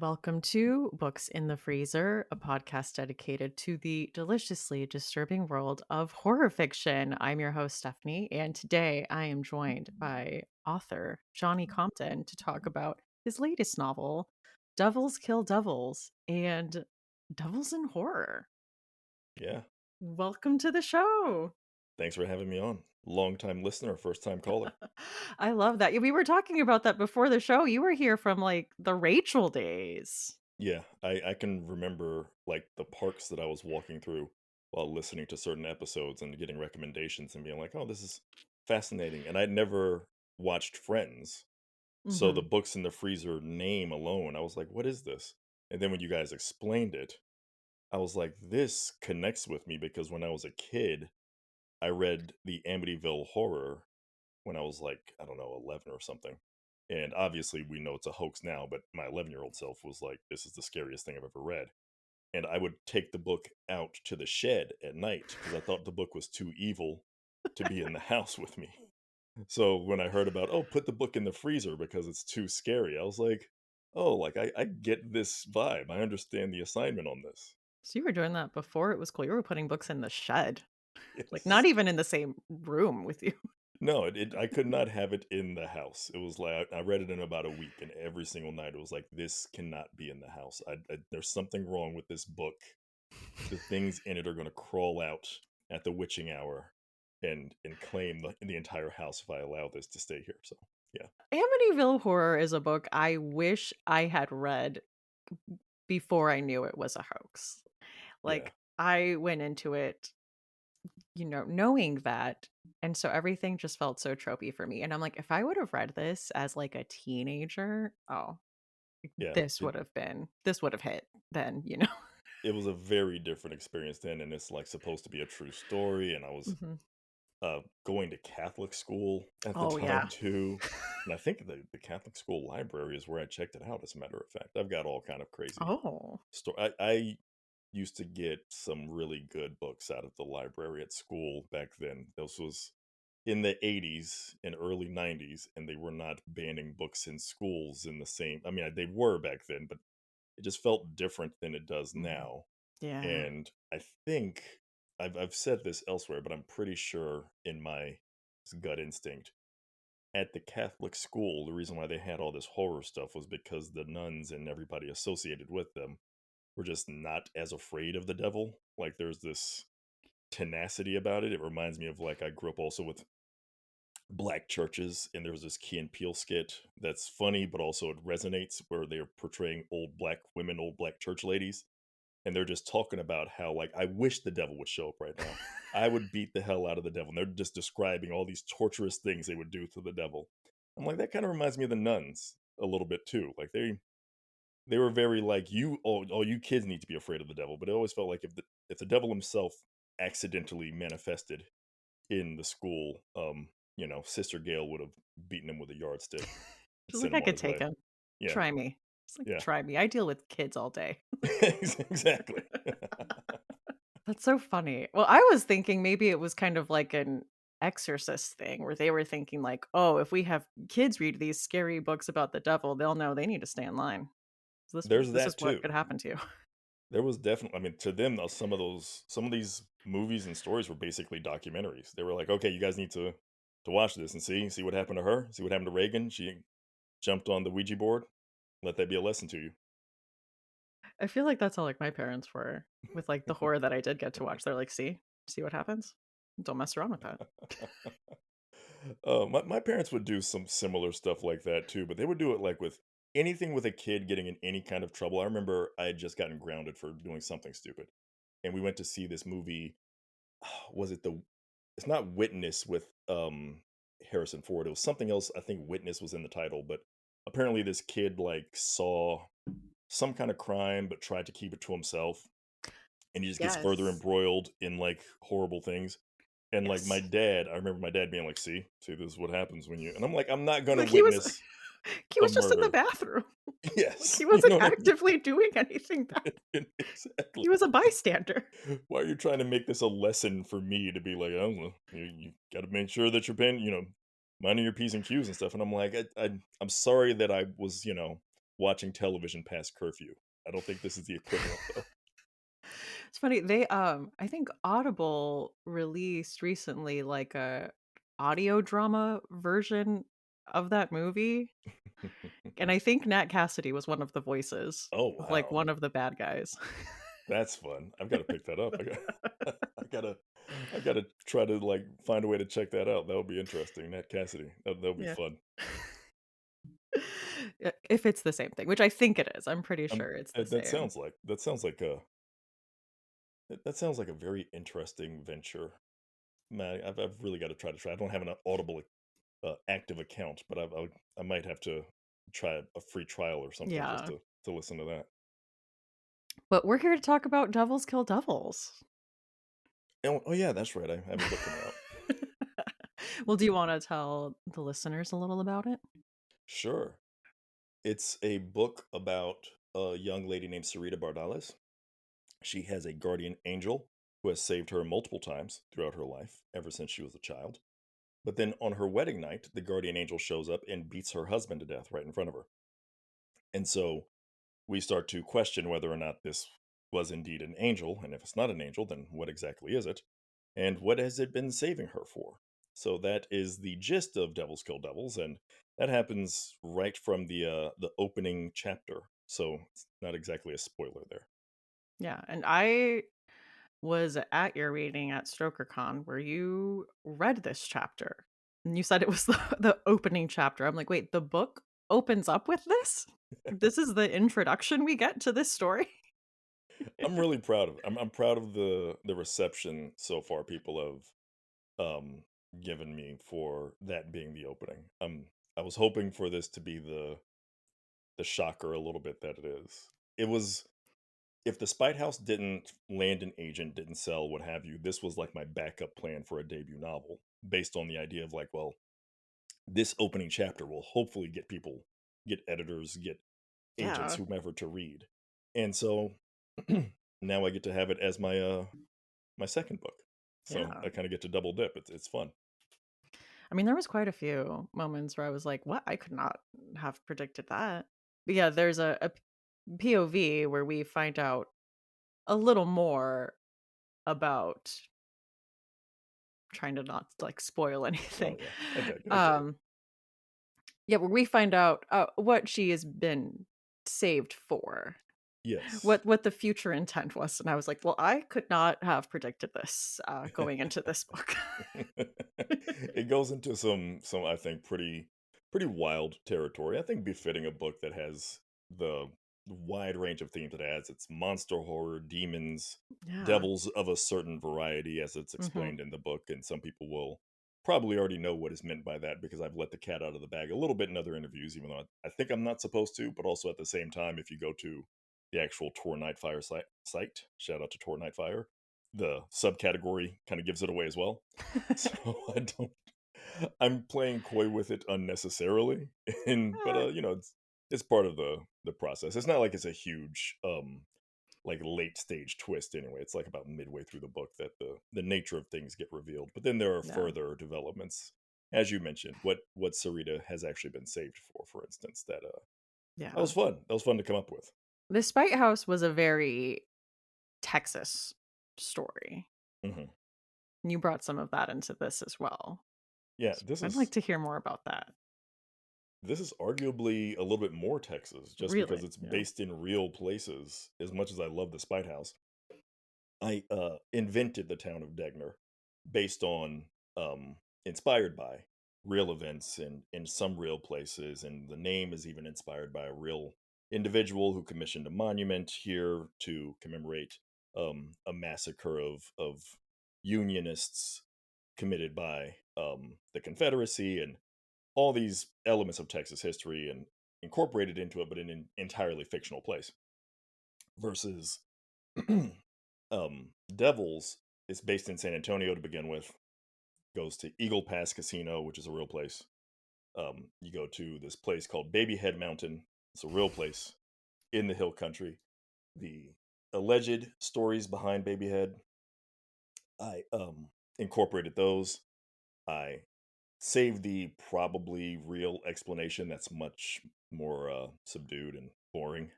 Welcome to Books in the Freezer, a podcast dedicated to the deliciously disturbing world of horror fiction. I'm your host, Stephanie, and today I am joined by author Johnny Compton to talk about his latest novel, Devils Kill Devils and Devils in Horror. Yeah. Welcome to the show. Thanks for having me on. Long time listener, first time caller. I love that. We were talking about that before the show. You were here from like the Rachel days. Yeah, I can remember like the parks that I was walking through while listening to certain episodes and getting recommendations and being like, oh, this is fascinating. And I'd never watched Friends. So the Mhm. books in the freezer name alone, I was like, what is this? And then when you guys explained it, I was like, this connects with me because when I was a kid, I read the Amityville Horror when I was like, I don't know, 11 or something. And obviously, we know it's a hoax now, but my 11-year-old self was like, this is the scariest thing I've ever read. And I would take the book out to the shed at night because I thought the book was too evil to be in the house with me. So when I heard about, oh, put the book in the freezer because it's too scary, I was like, oh, like I get this vibe. I understand the assignment on this. So you were doing that before it was cool. You were putting books in the shed, like not Yes. even in the same room with you. No, I could not have it in the house. It was like I read it in about a week, and every single night it was like, "This cannot be in the house. There's something wrong with this book. The things in it are going to crawl out at the witching hour and claim the entire house if I allow this to stay here." So yeah, Amityville Horror is a book I wish I had read before I knew it was a hoax. yeah, Like I went into it, knowing that. And so everything just felt so tropey for me. And I'm like, if I would have read this as like a teenager, oh, yeah. this would have hit then. It was a very different experience then, and it's like supposed to be a true story. And I was Mhm. going to Catholic school at the Oh time yeah. too. And I think the Catholic school library is where I checked it out, as a matter of fact. I've got all kind of crazy Oh. story. I used to get some really good books out of the library at school back then. This was in the 80s and early 90s, and they were not banning books in schools in the same. I mean, they were back then, but it just felt different than it does Mhm. now. Yeah. And I think I've said this elsewhere, but I'm pretty sure in my gut instinct at the Catholic school, the reason why they had all this horror stuff was because the nuns and everybody associated with them were just not as afraid of the devil. Like there's this tenacity about it. It reminds me of like I grew up also with black churches, and there was this Key and Peele skit that's funny, but also it resonates where they're portraying old black women, old black church ladies, and they're just talking about how like I wish the devil would show up right now. I would beat the hell out of the devil. And they're just describing all these torturous things they would do to the devil. I'm like, that kind of reminds me of the nuns a little bit too. Like they were very like all you kids need to be afraid of the devil, but it always felt like if the devil himself accidentally manifested in the school, Sister Gail would have beaten him with a yardstick and Just sent like I him on could his take way. him. Yeah, Try me. Just like yeah, try me. I deal with kids all day. exactly. That's so funny. Well, I was thinking maybe it was kind of like an exorcist thing where they were thinking like, "Oh, if we have kids read these scary books about the devil, they'll know they need to stay in line." So this There's this is that what too. could happen to you. There was definitely, I mean, to them, some of these movies and stories were basically documentaries. They were like, okay, you guys need to watch this and see what happened to her, see what happened to Reagan. She jumped on the Ouija board. Let that be a lesson to you. I feel like that's how like my parents were with like the horror that I did get to watch. They're like, "See what happens? Don't mess around with that." My parents would do some similar stuff like that too, but they would do it like with anything with a kid getting in any kind of trouble. I remember I had just gotten grounded for doing something stupid, and we went to see this movie. Was it the? It's not Witness with Harrison Ford. It was something else. I think Witness was in the title, but apparently this kid like saw some kind of crime but tried to keep it to himself, and he just gets further Yes. embroiled in like horrible things. And like my Yes. dad, I remember my dad being like, "See, this is what happens when you." And I'm like, "I'm not It's gonna like he was witness he a was just in the murder." bathroom. Like he Yes, you wasn't know what I mean. actively doing anything bad. Exactly. He was a bystander. Why are you trying to make this a lesson for me to be like, "Oh, well, you got to make sure that you're paying, minding your p's and q's and stuff." And I'm like, I'm sorry that I was, watching television past curfew. I don't think this is the equivalent though. It's funny, I think Audible released recently, like, a audio drama version of that movie, and I think Nat Cassidy was one of the voices Oh of, like, wow. one of the bad guys. That's fun. I've gotta pick that up. I gotta I gotta try to, like, find a way to check that out. That would be interesting. Nat Cassidy. That'll be Yeah. fun. If it's the same thing, which I think it is, I'm pretty sure it's the That same. sounds like a that sounds like a very interesting venture. Man, I've really gotta try. I don't have an Audible, active account, but I might have to try a free trial or something just Yeah. to listen to that. But we're here to talk about Devils Kill Devils. Oh, yeah, that's right. I have a book coming out. Well, do you wanna tell the listeners a little about it? Sure. It's a book about a young lady named Sarita Bardales. She has a guardian angel who has saved her multiple times throughout her life, ever since she was a child. But then on her wedding night, the guardian angel shows up and beats her husband to death right in front of her. And so we start to question whether or not this was indeed an angel. And if it's not an angel, then what exactly is it? And what has it been saving her for? So that is the gist of Devils Kill Devils, and that happens right from the opening chapter. So it's not exactly a spoiler there. Yeah, and I was at your reading at StokerCon where you read this chapter, and you said it was the opening chapter. I'm like, "Wait, the book opens up with this? This is the introduction we get to this story?" I'm really proud of I'm proud of the reception so far people have um given me for that being the opening. I was hoping for this to be the shocker a little bit that it is. It was if the Spite House didn't land an agent, didn't sell, what have you, this was like my backup plan for a debut novel based on the idea of like, well, this opening chapter will hopefully get people, get editors, get agents, Yeah, whomever to read. And so now I get to have it as my second book. So yeah. I kind of get to double dip. It's fun. I mean, there was quite a few moments where I was like, "What? I could not have predicted that." But yeah, there's a POV where we find out a little more about trying to not, like, spoil Oh anything. yeah, I get it. Um, yeah, where we find out, what she has been saved for, Yes. what the future intent was, and I was like, "Well, I could not have predicted this, going into this book." It goes into some I think pretty wild territory. I think befitting a book that has the wide range of themes it has. It's monster horror, demons, Yeah. devils of a certain variety as it's Mhm. explained in the book, and some people will probably already know what is meant by that because I've let the cat out of the bag a little bit in other interviews, even though I think I'm not supposed to, but also at the same time, if you go to the actual Tor Nightfire site, shout out to Tor Nightfire, the subcategory kind of gives it away as well. So I don't I'm playing coy with it unnecessarily. And but Eh, it's part of the process. It's not like it's a huge like late stage twist anyway. It's like about midway through the book that the nature of things get revealed. But then there are yeah, further developments. As you mentioned, what Sarita has actually been saved for instance, that yeah. was fun. That was fun to come up with. The Spite House was a very Texas story, Mhm. and you brought some of that into this as well. Yeah, So I'd like to hear more about that. this is arguably a little bit more Texas just because Really? it's Yeah. based in real places. As much as I love the Spite House, I invented the town of Degner based on, inspired by real events in some real places. And the name is even inspired by a real individual who commissioned a monument here to commemorate a massacre of Unionists committed by the Confederacy and all these elements of Texas history and incorporated into it, but in an entirely fictional place. Versus Devils is based in San Antonio to begin with, goes to Eagle Pass Casino, which is a real place. You go to this place called Babyhead Mountain. It's a real place in the hill country. The alleged stories behind Babyhead, I incorporated those. I saved the probably real explanation that's much more subdued and boring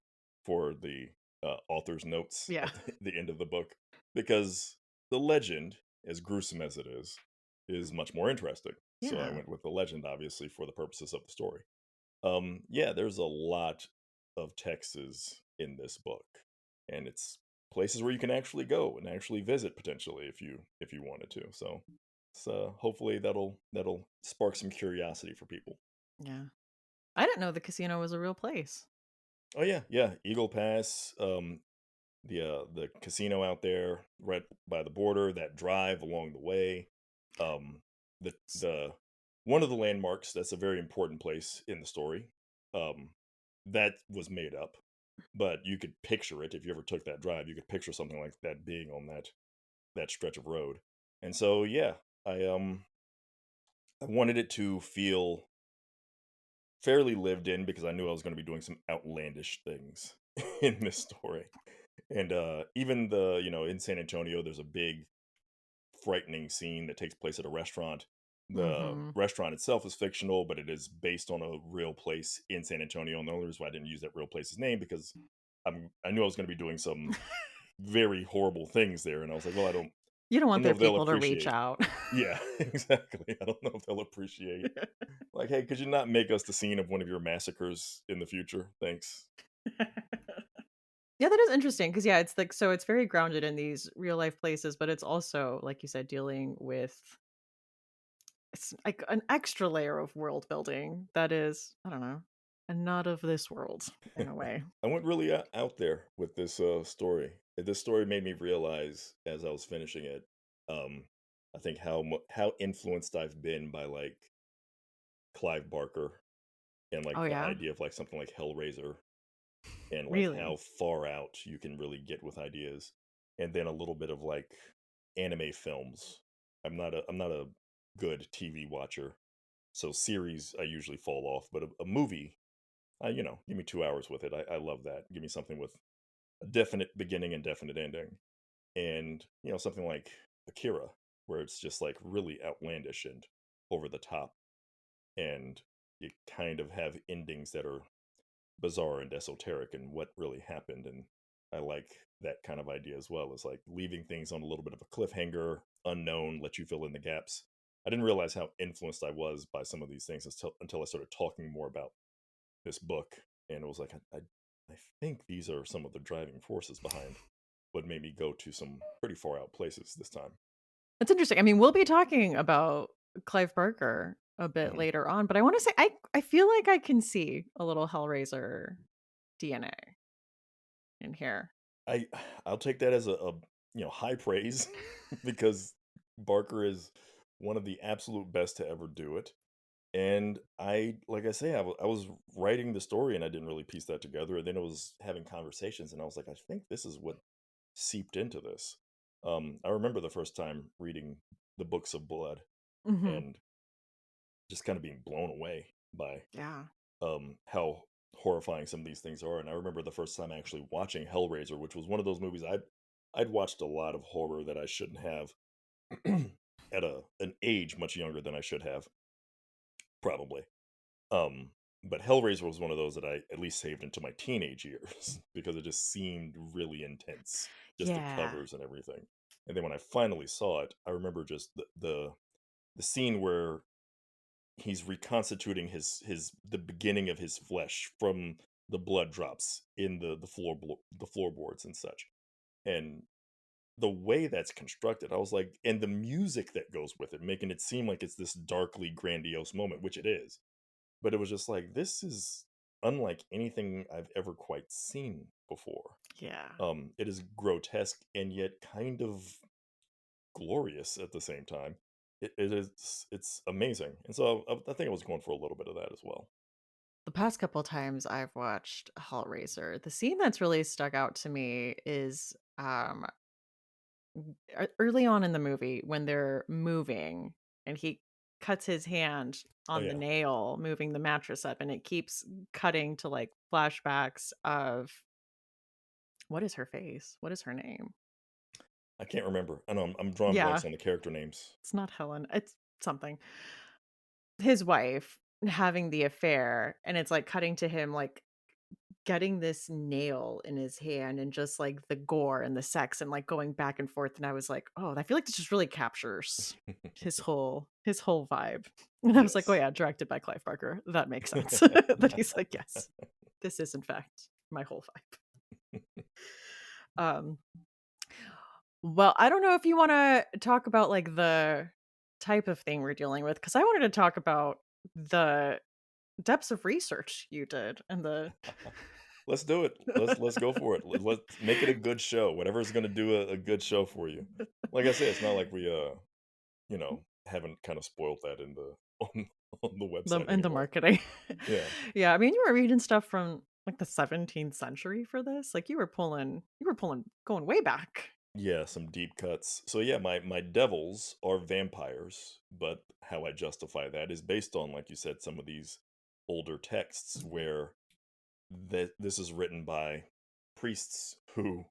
for the author's notes Yeah. at the end of the book because the legend, as gruesome as it is much more interesting. So I Yeah. went with the legend, obviously, for the purposes of the story. Yeah, there's a lot of Texas in this book, and it's places where you can actually go and actually visit potentially if you wanted to. So hopefully that'll spark some curiosity for people. Yeah. I didn't know the casino was a real place. Oh yeah, yeah, Eagle Pass, the casino out there right by the border, that drive along the way, um, S the one of the landmarks that's a very important place in the story, um, that was made up, but you could picture it if you ever took that drive. You could picture something like that being on that stretch of road, and so yeah, I wanted it to feel fairly lived in because I knew I was going to be doing some outlandish things in this story. And even in San Antonio, there's a big frightening scene that takes place at a restaurant. The Mhm. restaurant itself is fictional, but it is based on a real place in San Antonio. And the only reason why I didn't use that real place's name because I knew I was going to be doing some very horrible things there, and I was like, well, You don't I want don't know the if they'll people to reach appreciate. out. Yeah, exactly. I don't know if they'll appreciate. Like, hey, could you not make us the scene of one of your massacres in the future? Thanks. Yeah, that is interesting because yeah, it's like so it's very grounded in these real life places, but it's also, like you said, dealing with it's like an extra layer of world building that is, I don't know, and not of this world in a way. I went really out there with this story. This story made me realize as I was finishing it, um, I think how influenced I've been by like Clive Barker and like Oh, the yeah? idea of like something like Hellraiser and like how Really? far out you can really get with ideas, and then a little bit of like anime films. I'm not a good TV watcher, so series I usually fall off, but a movie, give me 2 hours with it. I love that. Give me something with a definite beginning and definite ending. And, something like Akira, where it's just like really outlandish and over the top. And you kind of have endings that are bizarre and esoteric and what really happened. And I like that kind of idea as well, is like leaving things on a little bit of a cliffhanger, unknown, let you fill in the gaps. I didn't realize how influenced I was by some of these things until I started talking more about this book, and it was like I think these are some of the driving forces behind what made me go to some pretty far out places this time. That's interesting. I mean, we'll be talking about Clive Barker a bit Mhm. later on, but I wanna say I feel like I can see a little Hellraiser DNA in here. I I'll take that as a high praise because Barker is one of the absolute best to ever do it. And like I say, I was writing the story and I didn't really piece that together. And then I was having conversations and I was like, I think this is what seeped into this. I remember the first time reading the Books of Blood Mhm. and just kind of being blown away by Yeah. how horrifying some of these things are. And I remember the first time actually watching Hellraiser, which was one of those movies I'd watched a lot of horror that I shouldn't have at an age much younger than I should have, probably. Um, but Hellraiser was one of those that I at least saved into my teenage years because it just seemed really intense, just the Yeah. covers and everything. And then when I finally saw it, I remember just the scene where he's reconstituting the beginning of his flesh from the blood drops in the floorboards and such. And the way that's constructed, I was like, and the music that goes with it, making it seem like it's this darkly grandiose moment, which it is, but it was just like, this is unlike anything I've ever quite seen before. Yeah. It is grotesque and yet kind of glorious at the same time. It's amazing. And so I think I was going for a little bit of that as well. The past couple times I've watched Hellraiser, the scene that's really stuck out to me is, early on in the movie when they're moving and he cuts his hand Oh on the yeah. nail, moving the mattress up, and it keeps cutting to, like, flashbacks of what is her face? What is her name? I can't remember. I know I'm drawing Yeah, blanks on the character names. it's not Helen, it's something. His wife. having the affair, and it's, like, cutting to him, like, getting this nail in his hand and just, like, the gore and the sex and, like, going back and forth, and I was like, "Oh, I feel like this just really captures his whole vibe." And I was like, "Oh, Yes. yeah, directed by Clive Barker. That makes sense." That he's like, "Yes, this is in fact my whole vibe." Um, well, I don't know if you wanna talk about, like, the type of thing we're dealing with, because I wanted to talk about the depths of research you did and the Let's do it. Let's go for it. Let's make it a good show. Whatever's gonna do a good show for you. Like I said, it's not like we haven't kind of spoiled that in the on the website the anyway. marketing. Yeah. Yeah, I mean, you were reading stuff from, like, the 17th century for this, like, you were pulling going way back. Yeah, some deep cuts. So yeah, my devils are vampires, but how I justify that is based on, like you said, some of these older texts where this is written by priests who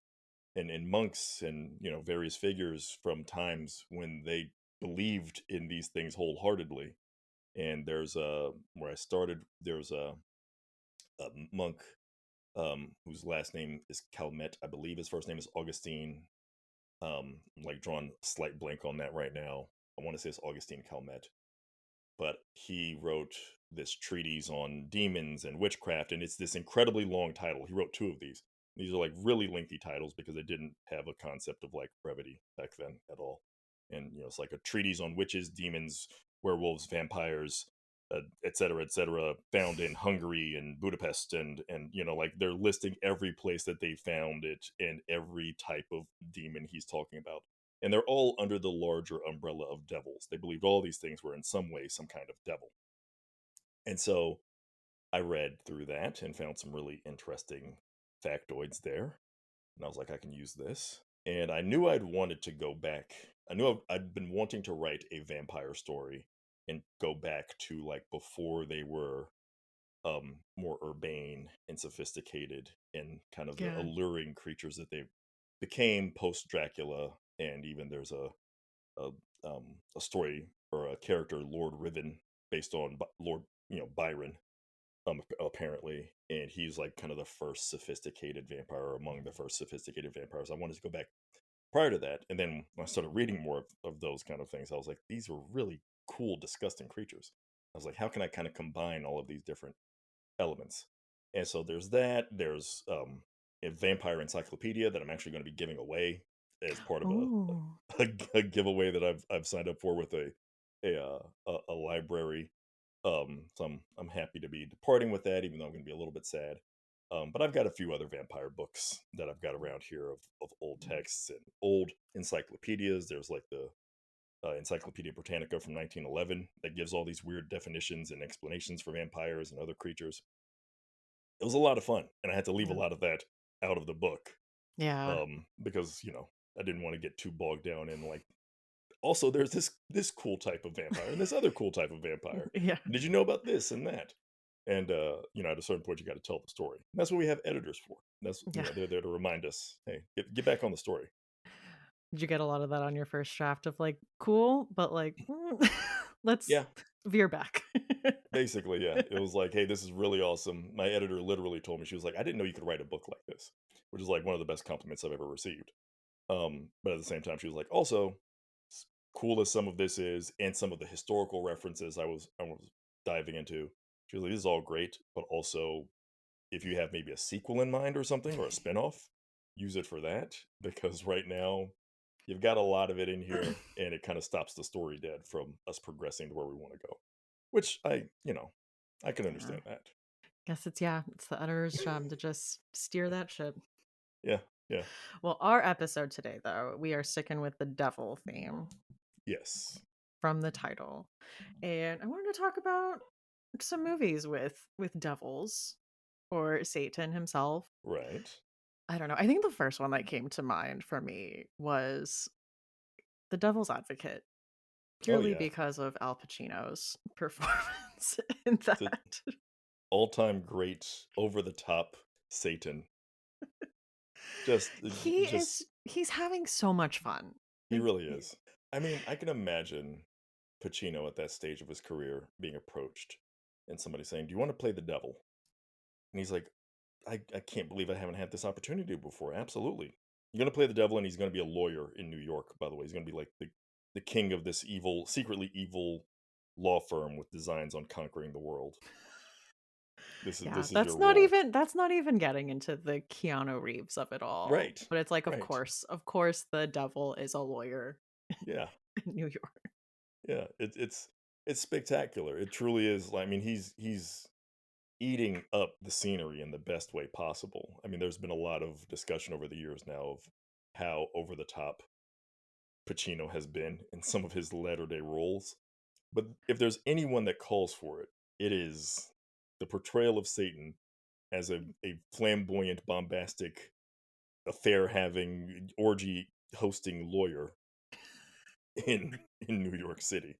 and monks and various figures from times when they believed in these things wholeheartedly. And there's a where I started, there's a monk whose last name is Calmet. I believe his first name is Augustine. I'm like drawing a slight blank on that right now. I want to say it's Augustine Calmet, but he wrote this treatise on demons and witchcraft, and it's this incredibly long title. He wrote two of these. These are like really lengthy titles because they didn't have a concept of like brevity back then at all. And it's like a treatise on witches, demons, werewolves, vampires, et cetera, found in Hungary and Budapest, and like they're listing every place that they found it and every type of demon he's talking about, and they're all under the larger umbrella of devils. They believed all these things were in some way some kind of devil. And so I read through that and found some really interesting factoids there. And I was like, I can use this. And I knew I'd wanted to go back. I knew I'd been wanting to write a vampire story and go back to like before they were more urbane and sophisticated and kind of the Yeah. alluring creatures that they became post Dracula. And even there's a a story or a character, Lord Riven, based on Lord Byron, apparently, and he's like kind of the first sophisticated vampire, or among the first sophisticated vampires. I wanted to go back prior to that, and then when I started reading more of those kind of things, I was like, these were really cool, disgusting creatures. I was like, how can I kind of combine all of these different elements? And so there's that. There's a vampire encyclopedia that I'm actually going to be giving away as part of Oh, a giveaway that I've signed up for with a library. So I'm happy to be departing with that, even though I'm going to be a little bit sad. But I've got a few other vampire books that I've got around here of old texts and old encyclopedias. There's like the Encyclopedia Britannica from 1911 that gives all these weird definitions and explanations for vampires and other creatures. It was a lot of fun, and I had to leave a yeah. lot of that out of the book Yeah. because I didn't want to get too bogged down in like. Also, there's this cool type of vampire and this other cool type of vampire. Yeah. Did you know about this and that? And at a certain point, you got to tell the story. And that's what we have editors for. That's Yeah. they're there to remind us, hey, get back on the story. Did you get a lot of that on your first draft of, like, "Cool, but, like, let's Yeah, veer back." basically, yeah. It was like, hey, this is really awesome. My editor literally told me, she was like, I didn't know you could write a book like this, which is like one of the best compliments I've ever received. But at the same time, she was like, also, cool as some of this is, and some of the historical references I was diving into, she was like, this is all great, but also if you have maybe a sequel in mind or something or a spinoff, use it for that because right now you've got a lot of it in here, and it kind of stops the story dead from us progressing to where we want to go. Which I can Yeah. understand that. Guess it's the editor's job to just steer that ship. Yeah, yeah, Well, our episode today, though, we are sticking with the devil theme yes, from the title. And I wanted to talk about some movies with devils or Satan himself. right. I don't know. I think the first one that came to mind for me was The Devil's Advocate, Oh purely yeah, because of Al Pacino's performance in it's an that. all-time great, over the top Satan. He's having so much fun. He Like, really is. I mean, I can imagine Pacino at that stage of his career being approached and somebody saying, "Do you want to play the devil?" And he's like, I can't believe I haven't had this opportunity before. Absolutely. You're gonna play the devil, and he's gonna be a lawyer in New York, by the way. He's gonna be like the king of this evil, secretly evil law firm with designs on conquering the world. Yeah, This is your role. that's not even getting into the Keanu Reeves of it all, Right. but it's like, Right. of course, the devil is a lawyer Yeah. in New York. Yeah. It's spectacular. It truly is. I mean, he's eating up the scenery in the best way possible. I mean, there's been a lot of discussion over the years now of how over the top Pacino has been in some of his latter day roles. But if there's anyone that calls for it, it is the portrayal of Satan as a flamboyant, bombastic, affair having, orgy hosting lawyer in New York City,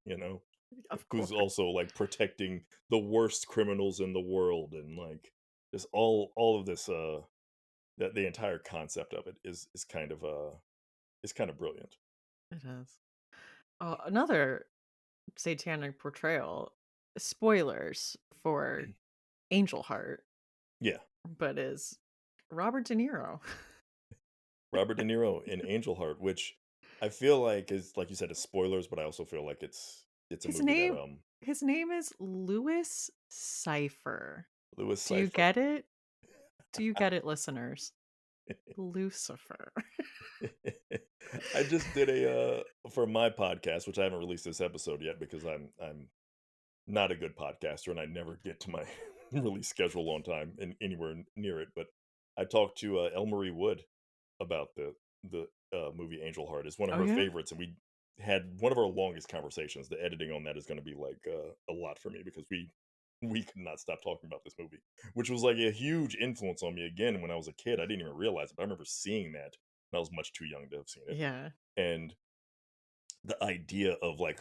Of who's course. also like protecting the worst criminals in the world and like just all of this that the entire concept of it is kind of brilliant. It is. Another satanic portrayal, spoilers for Angel Heart, Yeah. but is Robert De Niro. Robert De Niro in Angel Heart, which I feel like is like you said, it's spoilers, but I also feel like it's a His movie that name his name is Louis Cypher. Louis Do you Cypher. get it? Do you get it, listeners? Lucifer. I just did a for my podcast, which I haven't released this episode yet because I'm not a good podcaster and I never get to my release schedule on time and anywhere near it. But I talked to Marie Wood about the movie Angel Heart. It's one of Oh, her yeah? favorites, and we had one of our longest conversations. The editing on that is going to be like a lot for me because we could not stop talking about this movie, which was like a huge influence on me again when I was a kid. I didn't even realize it, but I remember seeing that, and I was much too young to have seen it. Yeah. And the idea of like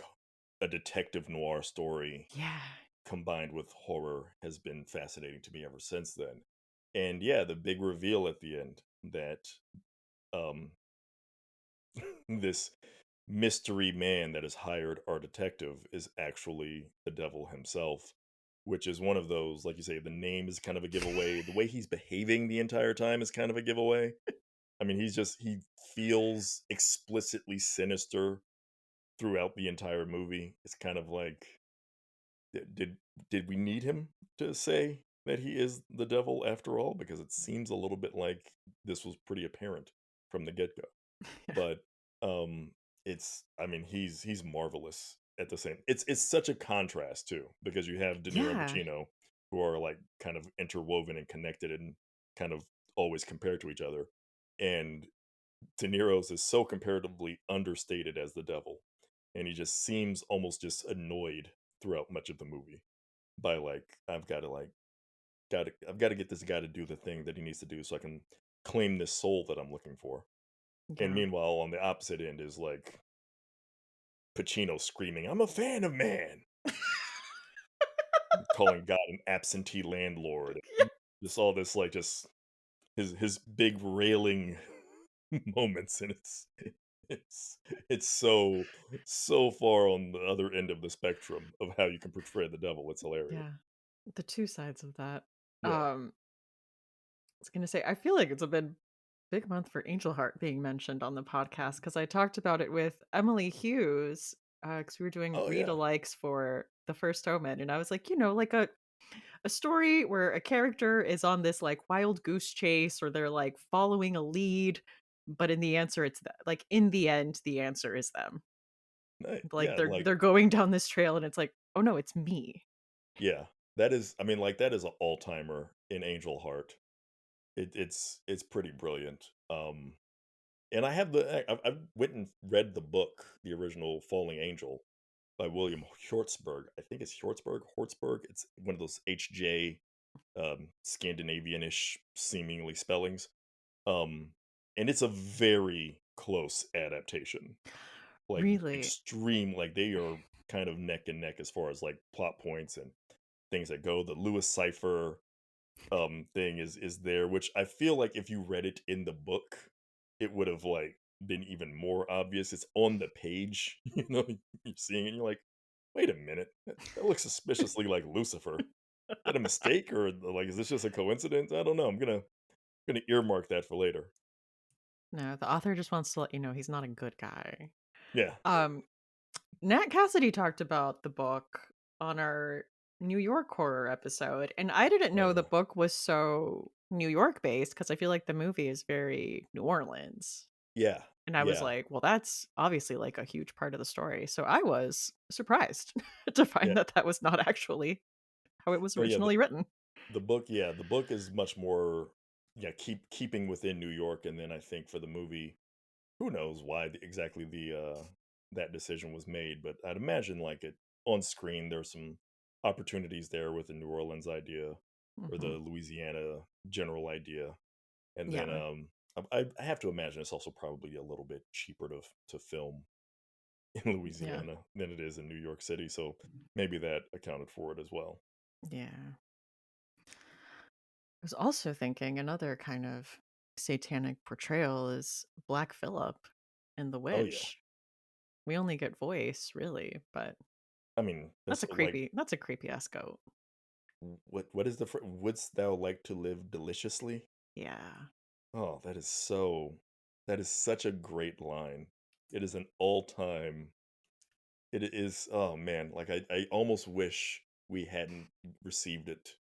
a detective noir story Yeah. combined with horror has been fascinating to me ever since then. And yeah, the big reveal at the end that um this mystery man that has hired our detective is actually the devil himself, which is one of those, like you say, the name is kind of a giveaway. The way he's behaving the entire time is kind of a giveaway. I mean, he feels explicitly sinister throughout the entire movie. It's kind of like did we need him to say that he is the devil after all? Because it seems a little bit like this was pretty apparent from the get go. Yeah. But it's I mean he's marvelous at the same. It's such a contrast too because you have De Niro and Yeah. Pacino who are like kind of interwoven and connected and kind of always compared to each other, and De Niro's is so comparatively understated as the devil, and he just seems almost just annoyed throughout much of the movie by like I've got to get this guy to do the thing that he needs to do so I can claim this soul that I'm looking for. And Yeah. meanwhile, on the opposite end is like Pacino screaming, "I'm a fan of man," calling God an absentee landlord. Just all this like just his big railing moments, and it's it's so far on the other end of the spectrum of how you can portray the devil. It's hilarious. Yeah. The two sides of that. Yeah. I was gonna say, I feel like it's a big month for Angel Heart being mentioned on the podcast because I talked about it with Emily Hughes, because we were doing Oh read yeah. alikes for The First Omen, and I was like, like a story where a character is on this like wild goose chase or they're like following a lead, but in the answer it's like in the end the answer is them. Like Yeah. Like they're going down this trail and it's like, "Oh no, it's me." yeah. That is. I mean, like that is an all timer in Angel Heart. It's pretty brilliant. And I have I've went and read the book, the original Falling Angel by William Hjortsberg. I think it's Hortzberg. It's one of those HJ Scandinavian-ish seemingly spellings. Um, and it's a very close adaptation. Like Really? extreme, like they are kind of neck and neck as far as like plot points and things that go. The Lewis Cipher thing is there, which I feel like if you read it in the book, it would have like been even more obvious. It's on the page, you're seeing it, and you're like, wait a minute, that looks suspiciously like Lucifer. that a mistake or like is this just a coincidence? I don't know. I'm gonna earmark that for later. No, the author just wants to let you know he's not a good guy. Yeah. Um, Nat Cassidy talked about the book on our New York horror episode, and I didn't know the Oh, book was so New York based because I feel like the movie is very New Orleans. yeah, And I was yeah, like, well, that's obviously like a huge part of the story. So I was surprised to find yeah. that that was not actually how it was No, yeah. originally written. The book is much more, yeah, keeping within New York, and then I think for the movie, who knows why exactly that decision was made, but I'd imagine like it on screen there's some opportunities there with the New Orleans idea or Hmm. the Louisiana general idea, and then Yeah. I have to imagine it's also probably a little bit cheaper to film in Yeah. Louisiana than it is in New York City, so maybe that accounted for it as well. Yeah. I was also thinking another kind of satanic portrayal is Black Phillip in The Oh yeah. Witch. We only get voice, really, but I mean, that's that's a like creepy ass goat. what is the wouldst thou like to live deliciously? Yeah. Oh, that is such a great line. It is an all-time it is oh man, like I almost wish we hadn't received it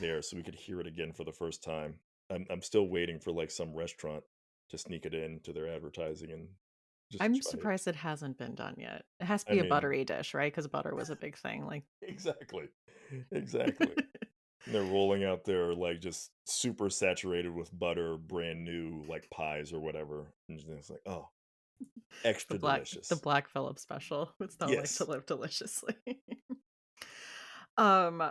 there so we could hear it again for the first time. I'm still waiting for like some restaurant to sneak it in to their advertising and just I'm try it. surprised it hasn't been done yet. It has to I be a mean, buttery dish, right? Because butter was a big thing. Like, exactly. Exactly. And they're rolling out their like just super saturated with butter, brand new like pies or whatever. And it's like, oh, the extra the delicious. Black Phillip special. It's not like to Yes. live deliciously. um,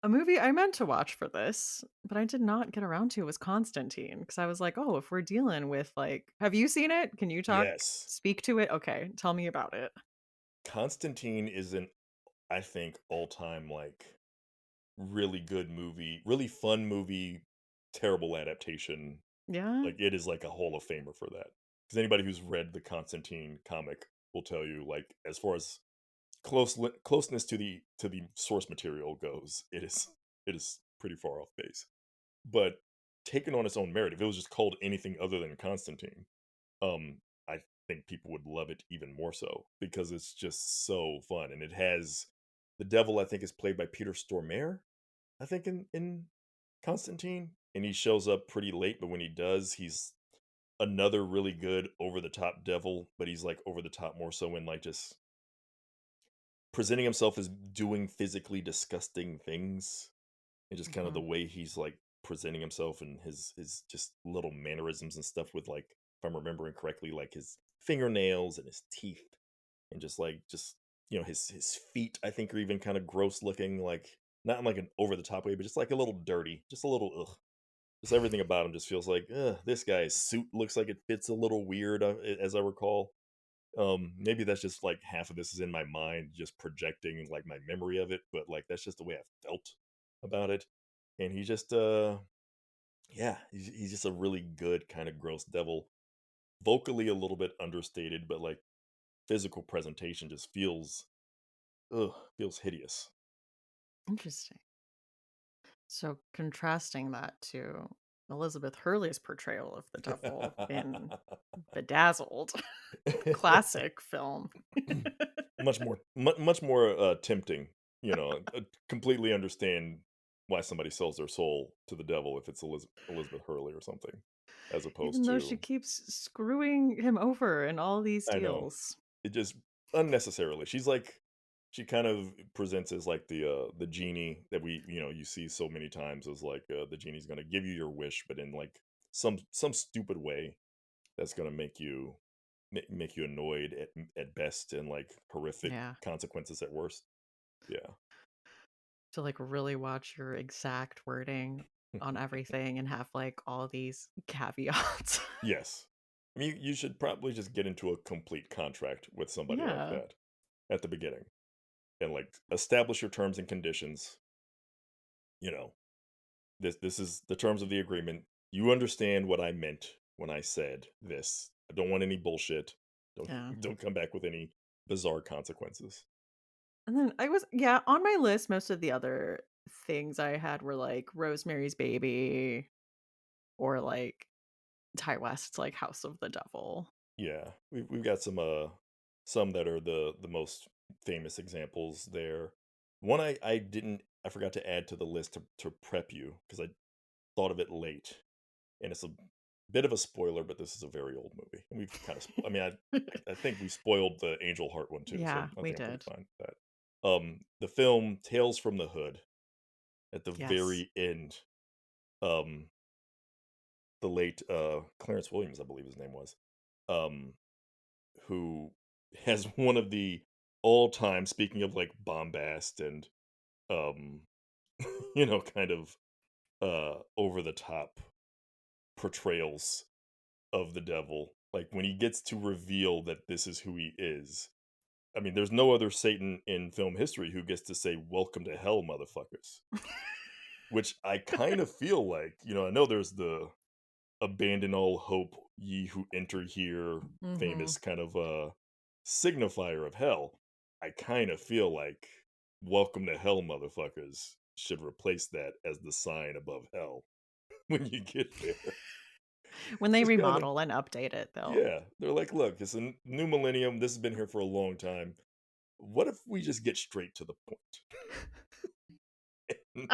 a movie I meant to watch for this, but I did not get around to was Constantine because I was like, oh, if we're dealing with like, have you seen it? Can you Yes. speak to it? Okay, tell me about it. Constantine is an, I think, all time like really good movie, really fun movie, terrible adaptation. Yeah, Like it is like a Hall of Famer for that. Because anybody who's read the Constantine comic will tell you, like, as far as closeness to the source material goes, it is pretty far off base. But taken on its own merit, if it was just called anything other than Constantine, I think people would love it even more so because it's just so fun. And it has the devil, I think, is played by Peter Stormare, I think, in Constantine. And he shows up pretty late, but when he does, he's another really good over the top devil, but he's like over the top more so in like just presenting himself as doing physically disgusting things and just kind of the hmm, way he's like presenting himself and his just little mannerisms and stuff with like if I'm remembering correctly like his fingernails and his teeth and just you know his feet I think are even kind of gross looking like not in like an over the top way but just like a little dirty just a little ugh just everything about him just feels like ugh, this guy's suit looks like it fits a little weird as I recall. Maybe that's just like half of this is in my mind, just projecting like my memory of it, but like that's just the way I felt about it. And he just yeah, he's just a really good kind of gross devil. Vocally a little bit understated, but like physical presentation just feels hideous. interesting. So contrasting that to Elizabeth Hurley's portrayal of the devil in Bedazzled, classic film. Much more tempting, you know, completely understand why somebody sells their soul to the devil if it's Elizabeth Hurley or something, as Even opposed though she to keeps screwing him over in all these I know deals. it just unnecessarily. She's like she kind of presents as like the genie that we you know you see so many times as like the genie's going to give you your wish, but in like some stupid way that's going to make you make you annoyed at best and like horrific Yeah. consequences at worst. Yeah. To like really watch your exact wording on everything and have like all these caveats. Yes. I mean, you should probably just get into a complete contract with somebody like Yeah. that at the beginning and like establish your terms and conditions. You know, this is the terms of the agreement. You understand what I meant when I said this. I don't want any bullshit. Don't Yeah. don't come back with any bizarre consequences. And then I was, yeah, on my list, most of the other things I had were like Rosemary's Baby or like Ty West's like House of the Devil. Yeah, we've got some that are the most famous examples there. One I forgot to add to the list to prep you because I thought of it late, and it's a bit of a spoiler, but this is a very old movie, and we've kind of I mean I think we spoiled the Angel Heart one too, so Yeah, I we think I'm pretty did. fine with that. The film Tales from the Hood, at the Yes. very end, um, the late Clarence Williams, I believe his name was, um, who has one of the all-time, speaking of like bombast and um kind of over the top portrayals of the devil. Like when he gets to reveal that this is who he is. I mean, there's no other Satan in film history who gets to say "Welcome to hell, motherfuckers," which I kind of feel like, I know there's the "Abandon all hope, ye who enter here," Mhm. famous kind of signifier of hell. I kind of feel like "Welcome to hell, motherfuckers" should replace that as the sign above hell when you get there. When they Just kind of, remodel and update it, they'll yeah, they're like, "Look, it's a new millennium. This has been here for a long time. What if we just get straight to the point?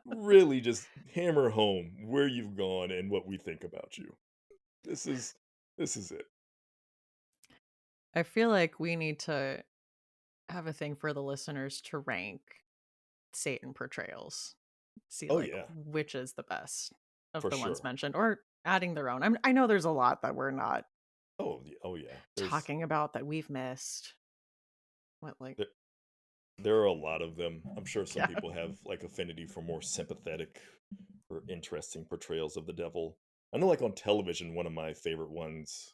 Really just hammer home where you've gone and what we think about you. This is this is it." I feel like we need to have a thing for the listeners to rank Satan portrayals. See, Oh like, yeah, which is the best of for the ones sure. mentioned or adding their own. I know there's a lot that we're not Oh yeah. talking about that we've missed. What, like There, there are a lot of them. I'm sure some yeah. people have like affinity for more sympathetic or interesting portrayals of the devil. I know, like on television, one of my favorite ones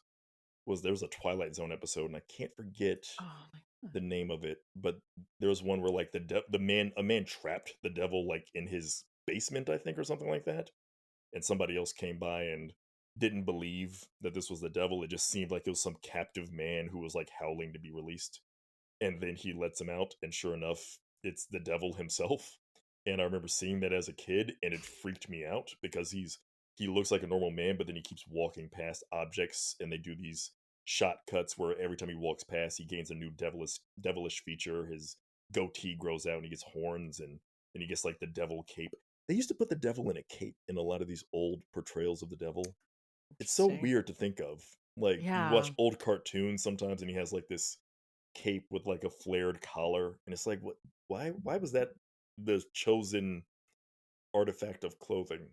was there was a Twilight Zone episode, and I can't forget Oh my god. the name of it, but there was one where like the man a man trapped the devil like in his basement, I think, or something like that, and somebody else came by and didn't believe that this was the devil. It just seemed like it was some captive man who was like howling to be released, and then he lets him out, and sure enough, it's the devil himself. And I remember seeing that as a kid, and it freaked me out because he looks like a normal man, but then he keeps walking past objects, and they do these shot cuts where every time he walks past, he gains a new devilish feature. His goatee grows out, and he gets horns, and then he gets like the devil cape. They used to put the devil in a cape in a lot of these old portrayals of the devil. It's so Interesting. weird to think of. Like you watch Yeah. old cartoons sometimes, and he has like this cape with like a flared collar, and it's like, what? Why was that the chosen artifact of clothing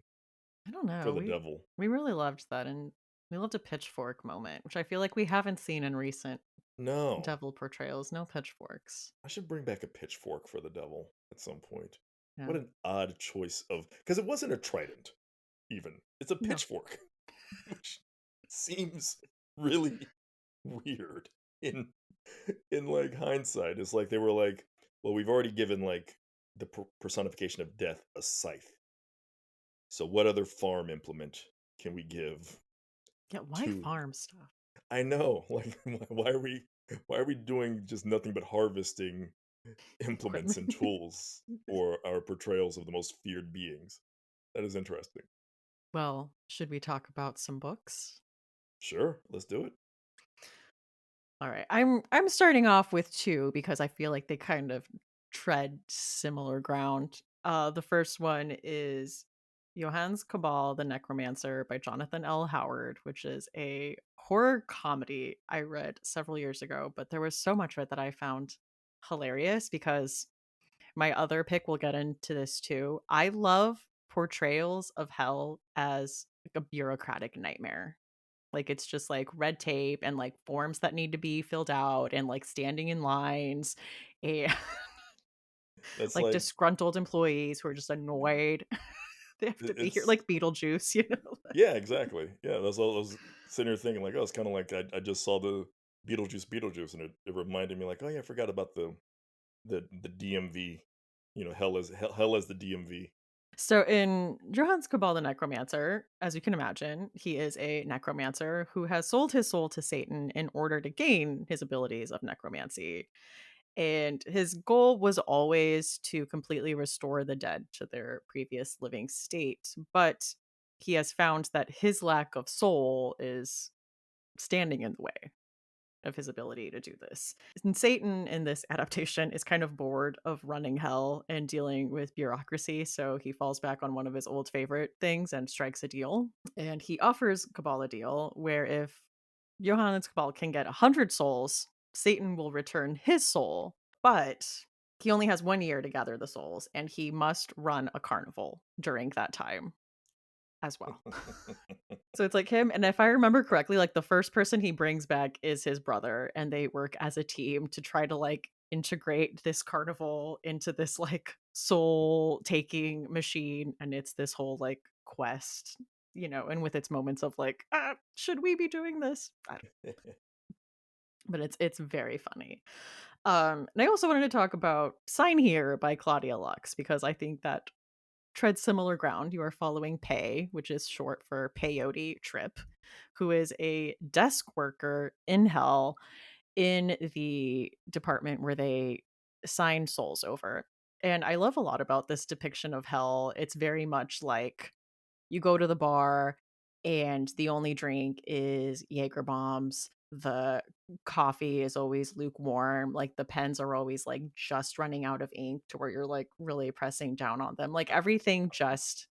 I don't for know. the We devil? we really loved that and we loved a pitchfork moment, which I feel like we haven't seen in recent No, devil portrayals. No pitchforks. I should bring back a pitchfork for the devil at some point. What Yeah. an odd choice of, because it wasn't a trident even. It's a No. pitchfork, which seems really weird in like hindsight. It's like they were like, well, we've already given like the personification of death a scythe. So what other farm implement can we give Yeah, why to, farm stuff? I know, like why are we doing just nothing but harvesting implements Equipment. and tools for our portrayals of the most feared beings? That is interesting. Well, should we talk about some books? Sure, let's do it. All right. I'm starting off with 2 because I feel like they kind of tread similar ground. The first one is Johannes Cabal, the Necromancer by Jonathan L. Howard, which is a horror comedy I read several years ago, but there was so much of it that I found hilarious because my other pick, we'll get into this too. I love portrayals of hell as like a bureaucratic nightmare. Like, it's just, like, red tape and, like, forms that need to be filled out and, like, standing in lines and, That's like, like disgruntled employees who are just annoyed they have to be here, it's like Beetlejuice, you know? yeah, exactly. Yeah, that's all I was sitting here thinking like, oh, it's kind of like I just saw the Beetlejuice, and it reminded me like, oh yeah, I forgot about the DMV. Hell as the DMV. So, in Johannes Cabal the Necromancer, as you can imagine, he is a necromancer who has sold his soul to Satan in order to gain his abilities of necromancy. And his goal was always to completely restore the dead to their previous living state. But he has found that his lack of soul is standing in the way of his ability to do this. And Satan in this adaptation is kind of bored of running hell and dealing with bureaucracy, so he falls back on one of his old favorite things and strikes a deal. And he offers Cabal a deal where if Johannes Cabal can get 100 souls, Satan will return his soul, but he only has 1 year to gather the souls, and he must run a carnival during that time as well. So it's like him, and if I remember correctly, like, the first person he brings back is his brother, and they work as a team to try to, like, integrate this carnival into this, like, soul-taking machine, and it's this whole, like, quest, and with its moments of, like, should we be doing this?" I don't but it's very funny. And I also wanted to talk about Sign Here by Claudia Lux, because I think that tread similar ground. You are following Pay, which is short for Peyote Trip, who is a desk worker in hell in the department where they sign souls over. And I love a lot about this depiction of hell. It's very much like you go to the bar and the only drink is Jaeger bombs. The coffee is always lukewarm. Like the pens are always like just running out of ink to where you're like really pressing down on them. Like everything just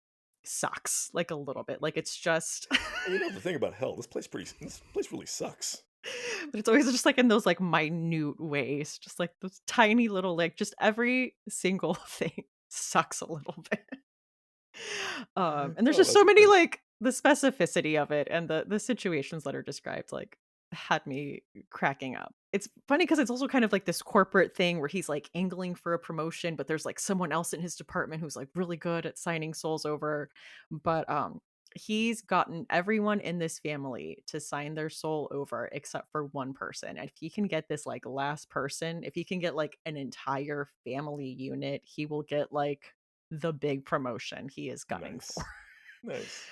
sucks like a little bit. Like it's just And you know the thing about hell, this place really sucks. but it's always just like in those like minute ways, just like those tiny little like just every single thing sucks a little bit. And there's Oh, just that's so many great. like the specificity of it and the situations that are described like had me cracking up. It's funny because it's also kind of like this corporate thing where he's like angling for a promotion, but there's like someone else in his department who's like really good at signing souls over. But he's gotten everyone in this family to sign their soul over except for one person. And if he can get this like last person, if he can get like an entire family unit, he will get like the big promotion he is gunning for. Nice. Nice.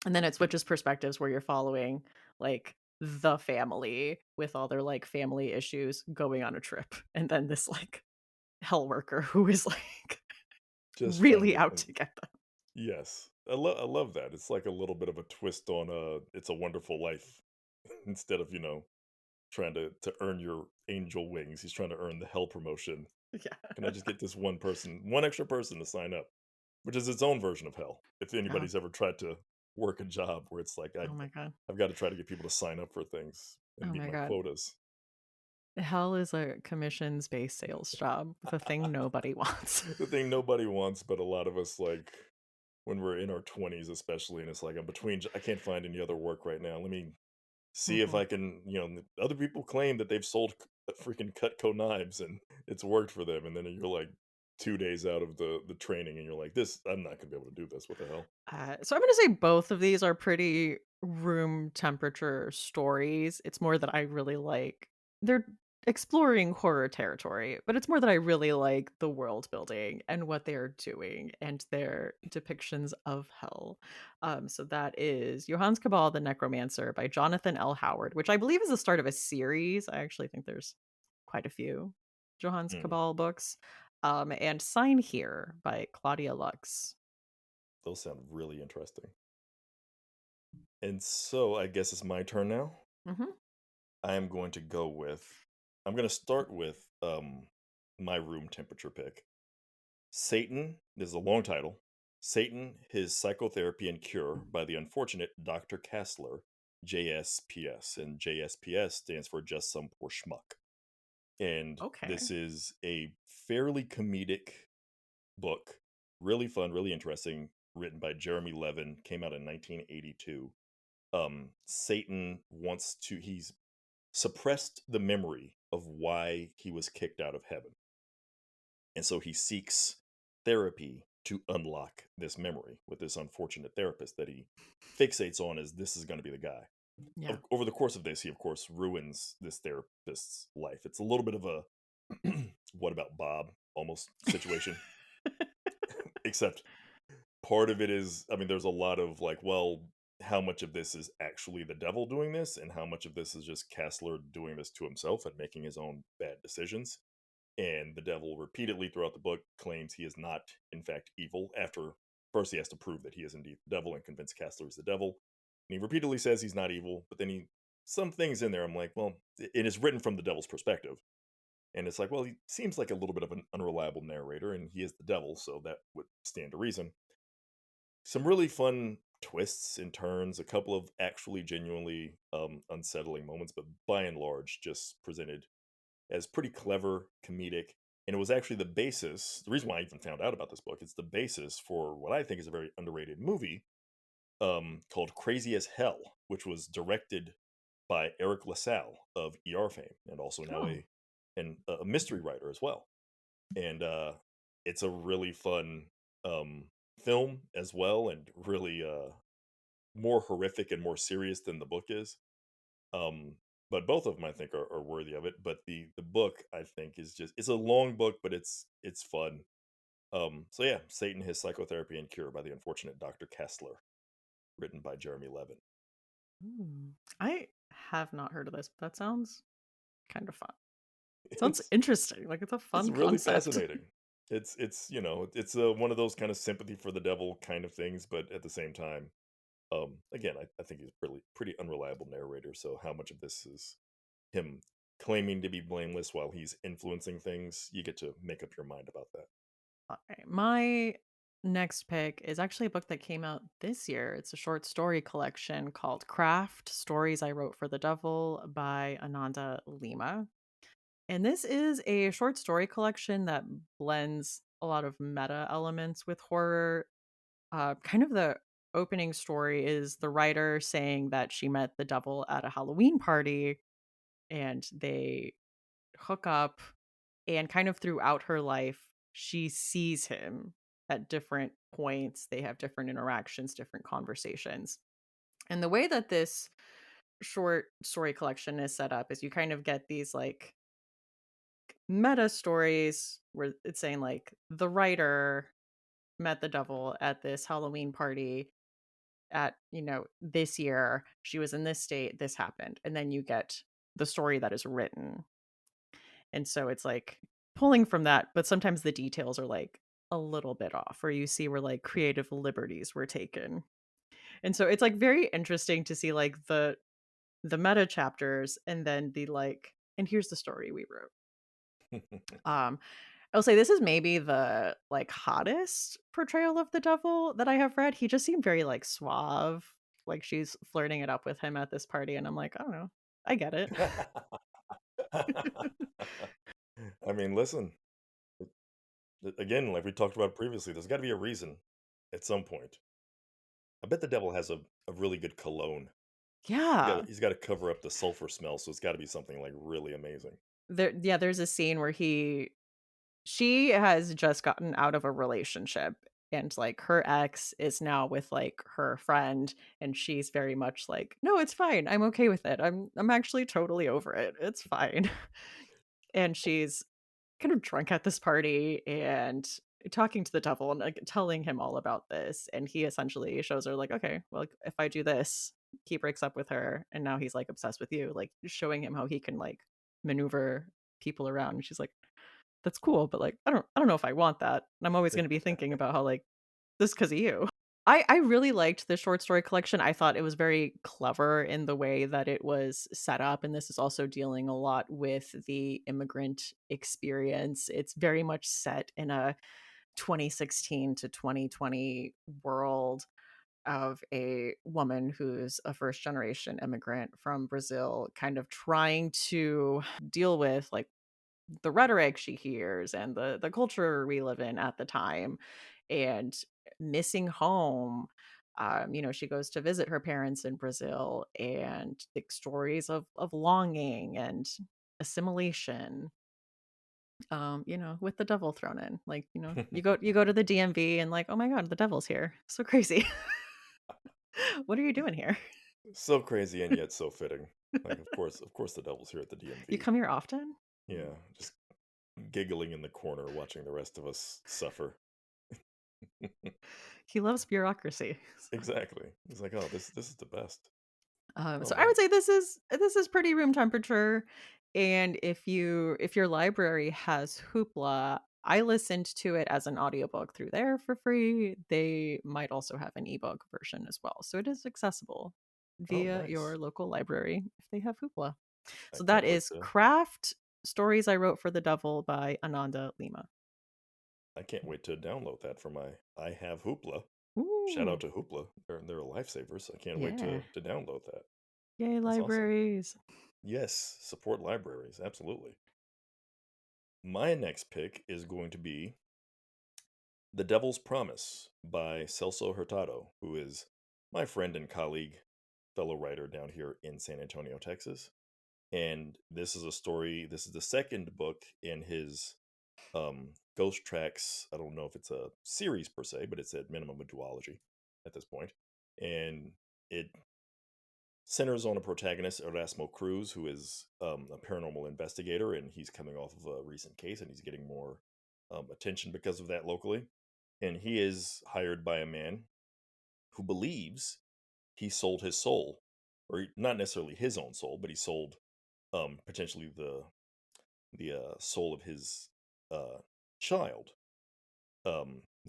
And then it switches perspectives where you're following like the family with all their like family issues going on a trip. And then this like hell worker who is like Just trying to really get out them. to get them. Yes. I love that. It's like a little bit of a twist on It's a Wonderful Life. Instead of, trying to earn your angel wings, he's trying to earn the hell promotion. Can I Yeah. just get this one extra person to sign up? Which is its own version of hell. If Oh, anybody's ever tried to work a job where it's like oh my god. I've got to try to get people to sign up for things and Oh meet my my god. quotas. Hell is a commissions based sales job, the thing nobody wants. The thing nobody wants, but a lot of us like when we're in our 20s especially, and it's like I can't find any other work right now. Let me see if Mhm. I can, other people claim that they've sold freaking Cutco knives and it's worked for them, and then you're like 2 days out of the training, and you're like, this, I'm not gonna be able to do this. What the hell? So I'm gonna say both of these are pretty room temperature stories. It's more that I really like they're exploring horror territory, but it's more that I really like the world building and what they are doing and their depictions of hell. So that is Johannes Cabal the Necromancer by Jonathan L. Howard, which I believe is the start of a series. I actually think there's quite a few Johannes Hmm, Cabal books. And Sign Here by Claudia Lux. those sound really interesting. And so I guess it's my turn now. Mhm. I am going to go with. I'm going to start with my room temperature pick. Satan. This is a long title. Satan, His Psychotherapy and Cure by the unfortunate Dr. Kassler, JSPS, and JSPS stands for Just Some Poor Schmuck. And Okay. this is a fairly comedic book, really fun, really interesting, written by Jeremy Levin, came out in 1982. Satan he's suppressed the memory of why he was kicked out of heaven. And so he seeks therapy to unlock this memory with this unfortunate therapist that he fixates on as this is going to be the guy. Yeah. Over the course of this, he, of course, ruins this therapist's life. It's a little bit of a what about Bob almost situation, except part of it is, I mean, there's a lot of like, well, how much of this is actually the devil doing this, and how much of this is just Kessler doing this to himself and making his own bad decisions. And the devil repeatedly throughout the book claims he is not, in fact, evil. After first he has to prove that he is indeed the devil and convince Kessler is the devil. And he repeatedly says he's not evil, but then some things in there I'm like, well, it is written from the devil's perspective. And it's like, well, he seems like a little bit of an unreliable narrator, and he is the devil, so that would stand to reason. Some really fun twists and turns, a couple of actually genuinely unsettling moments, but by and large, just presented as pretty clever, comedic. And it was actually the basis, the reason why I even found out about this book, it's the basis for what I think is a very underrated movie called Crazy as Hell, which was directed by Eric LaSalle of ER fame and also now Oh. a mystery writer as well. And it's a really fun film as well, and really more horrific and more serious than the book is. Um, but both of them I think are worthy of it. But the book I think is just it's a long book, but it's fun. So yeah, Satan, His Psychotherapy and Cure by the unfortunate Dr. Kessler, written by Jeremy Levin. I have not heard of this, but that sounds kind of fun. Sounds It's interesting. Like it's a it's fun really concept. fascinating. It's it's one of those kind of sympathy for the devil kind of things, but at the same time, again, I think he's really pretty unreliable narrator. So how much of this is him claiming to be blameless while he's influencing things? You get to make up your mind about that. Okay, my next pick is actually a book that came out this year. It's a short story collection called Craft Stories I Wrote for the Devil by Ananda Lima. And this is a short story collection that blends a lot of meta elements with horror. Kind of the opening story is the writer saying that she met the devil at a Halloween party and they hook up, and kind of throughout her life, she sees him at different points. They have different interactions, different conversations. And the way that this short story collection is set up is you kind of get these like meta stories where it's saying like the writer met the devil at this Halloween party at, this year. She was in this state, this happened. And then you get the story that is written. And so it's like pulling from that, but sometimes the details are like a little bit off, or you see where like creative liberties were taken. And so it's like very interesting to see like the meta chapters and then the like, and here's the story we wrote. Um I'll say this is maybe the like hottest portrayal of the devil that I have read. He just seemed very like suave, like she's flirting it up with him at this party, and I'm like, I don't know. I get it. I mean, listen, again, like we talked about previously, there's got to be a reason at some point. I bet the devil has a really good cologne. Yeah. He's got to cover up the sulfur smell, so it's got to be something like really amazing. There's a scene where she has just gotten out of a relationship, and like her ex is now with like her friend, and she's very much like, "No, it's fine. I'm okay with it. I'm actually totally over it. It's fine." And she's kind of drunk at this party and talking to the devil and like telling him all about this, and he essentially shows her like, "Okay, well, like, if I do this," he breaks up with her and now he's like obsessed with you, like showing him how he can like maneuver people around. And she's like, "That's cool, but like I don't know if I want that. And I'm always going to be thinking about how like this because of you." I really liked the short story collection. I thought it was very clever in the way that it was set up, and this is also dealing a lot with the immigrant experience. It's very much set in a 2016 to 2020 world of a woman who's a first generation immigrant from Brazil, kind of trying to deal with like the rhetoric she hears and the culture we live in at the time, and missing home. She goes to visit her parents in Brazil, and the stories of longing and assimilation, with the devil thrown in. Like, you go to the DMV and like, oh my god, the devil's here. So crazy. What are you doing here? So crazy and yet so fitting. Like, of course, the devil's here at the You DMV. come here often? Yeah, just giggling in the corner, watching the rest of us suffer. He loves bureaucracy. Exactly. He's like, oh, this is the best. Oh So I would man. say this is pretty room temperature. And if your library has Hoopla, I listened to it as an audiobook through there for free. They might also have an ebook version as well. So it is accessible Oh, via nice. your local library if they have Hoopla. I So that can't wait is to Craft Stories I Wrote for the Devil by Ananda Lima. download that for my I have Hoopla. Shout out Ooh, to Hoopla. They're lifesavers. I can't wait yeah. to download that. Yay, That's awesome. libraries. Yes, support libraries, absolutely. My next pick is going to be The Devil's Promise by Celso Hurtado, who is my friend and colleague, fellow writer down here in San Antonio, Texas. And this is a story, this is the second book in his Ghost Tracks. I don't know if it's a series per se, but it's at minimum a duology at this point. And it centers on a protagonist, Erasmo Cruz, who is a paranormal investigator, and he's coming off of a recent case, and he's getting more attention because of that locally. And he is hired by a man who believes he sold his soul, or not necessarily his own soul, but he sold potentially the soul of his uh, child.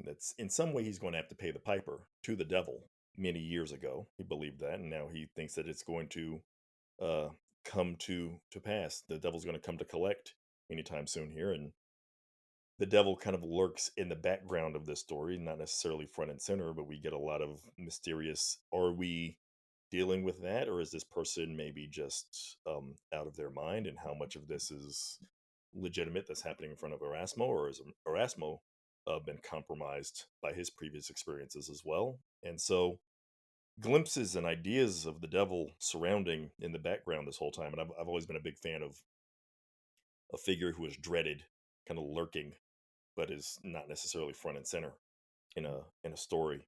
That's in some way he's going to have to pay the piper to the devil. Many years ago, he believed that, and now he thinks that it's going to uh, come to pass. The devil's going to come to collect anytime soon here, and the devil kind of lurks in the background of this story, not necessarily front and center, but we get a lot of mysterious. Are we dealing with that, or is this person maybe just out of their mind? And how much of this is legitimate that's happening in front of Erasmo, or has Erasmo been compromised by his previous experiences as well? And so glimpses and ideas of the devil surrounding in the background this whole time. And I've always been a big fan of a figure who is dreaded, kind of lurking, but is not necessarily front and center in a story.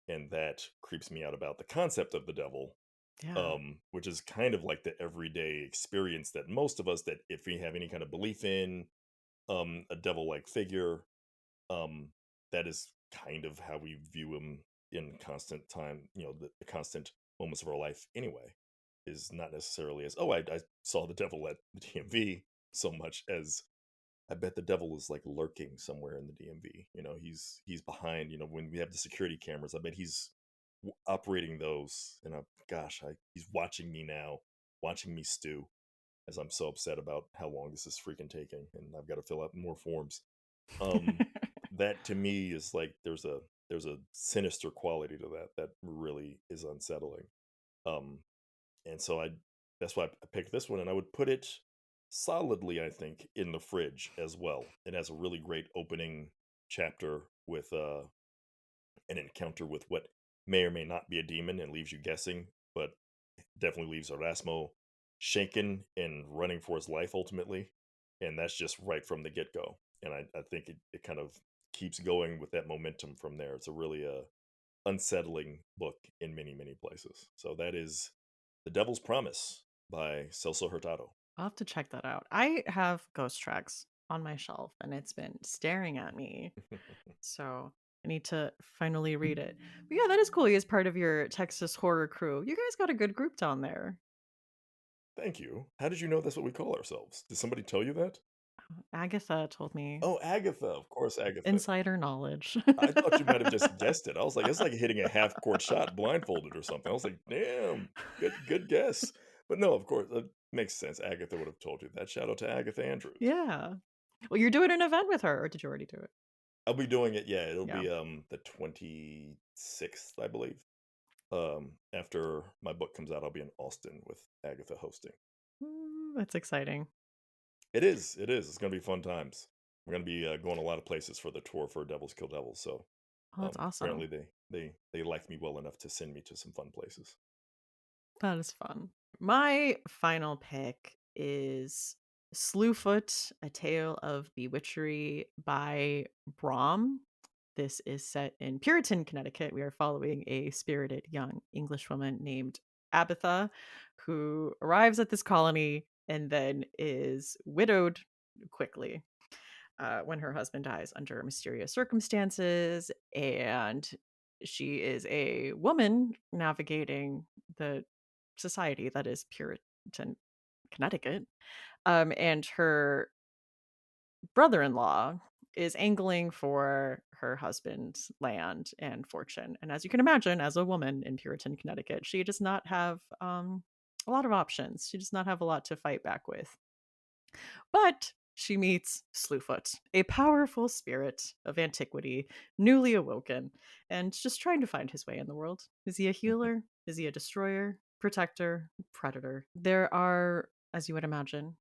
And that creeps me out about the concept of the devil, Yeah. which is kind of like the everyday experience that most of us, that if we have any kind of belief in a devil like figure, um, that is kind of how we view him in constant time, the constant moments of our life anyway, is not necessarily as, oh, I saw the devil at the DMV, so much as I bet the devil is like lurking somewhere in the DMV. He's behind, when we have the security cameras, I bet he's operating those. And he's watching me now, watching me stew, as I'm so upset about how long this is freaking taking, and I've got to fill out more forms. um that to me is like there's a sinister quality to that really is unsettling. um and so I That's why I picked this one, and I would put it solidly, I think, in the fridge as well. It has a really great opening chapter with an encounter with what may or may not be a demon and leaves you guessing, but definitely leaves Erasmo shaken and running for his life ultimately. And that's just right from the get go. And I think it kind of keeps going with that momentum from there. It's a really unsettling book in many, many places. So that is The Devil's Promise by Celso Hurtado. I'll have to check that out. I have Ghost Tracks on my shelf and it's been staring at me. So I need to finally read it. But yeah, that is cool. He is part of your Texas horror crew. You guys got a good group down there. Thank you. How did you know that's what we call ourselves? Did somebody tell you that? Agatha told me Oh, Agatha. Of course, Agatha. insider knowledge. I thought you might have just guessed it. I was like, it's like hitting a half court shot blindfolded or something. I was like, damn, good guess. But no, of course, it makes sense. Agatha would have told you that. Shout out to Agatha Andrews. Yeah. Well, you're doing an event with her, or did you already do it? I'll be doing it. Yeah, it'll Yeah. be the 26th, I believe. After my book comes out, I'll be in Austin with Agatha hosting. That's exciting. It is. It is. It's gonna be fun times. We're gonna be going a lot of places for the tour for Devils Kill Devils. So Oh, that's apparently awesome. they like me well enough to send me to some fun places. That is fun. My final pick is Slewfoot, A Tale of Bewitchery by Brom. This is set in Puritan, Connecticut. We are following a spirited young Englishwoman named Abatha who arrives at this colony and then is widowed quickly when her husband dies under mysterious circumstances. And she is a woman navigating the society that is Puritan Connecticut. And her brother-in-law is angling for her husband's land and fortune. And as you can imagine, as a woman in Puritan Connecticut, she does not have a lot of options. She does not have a lot to fight back with. But she meets Slewfoot, a powerful spirit of antiquity, newly awoken, and just trying to find his way in the world. Is he a healer? Is he a destroyer? Protector? Predator? There are, as you would imagine,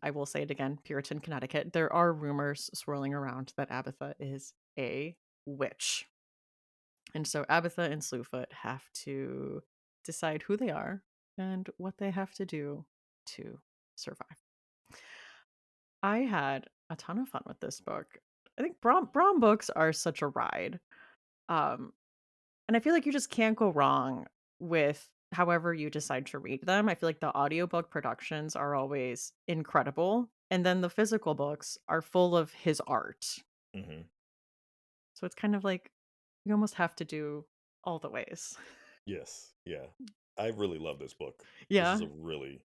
I will say it again, Puritan Connecticut, there are rumors swirling around that Abatha is a witch. And so Abatha and Slewfoot have to decide who they are and what they have to do to survive. I had a ton of fun with this book. I think Brahm books are such a ride. Um, and I feel like you just can't go wrong with however you decide to read them. I feel like the audiobook productions are always incredible. And then the physical books are full of his art. Hmm. So it's kind of like you almost have to do all the ways. Yes, yeah. I really love this book. This is Yeah. a really,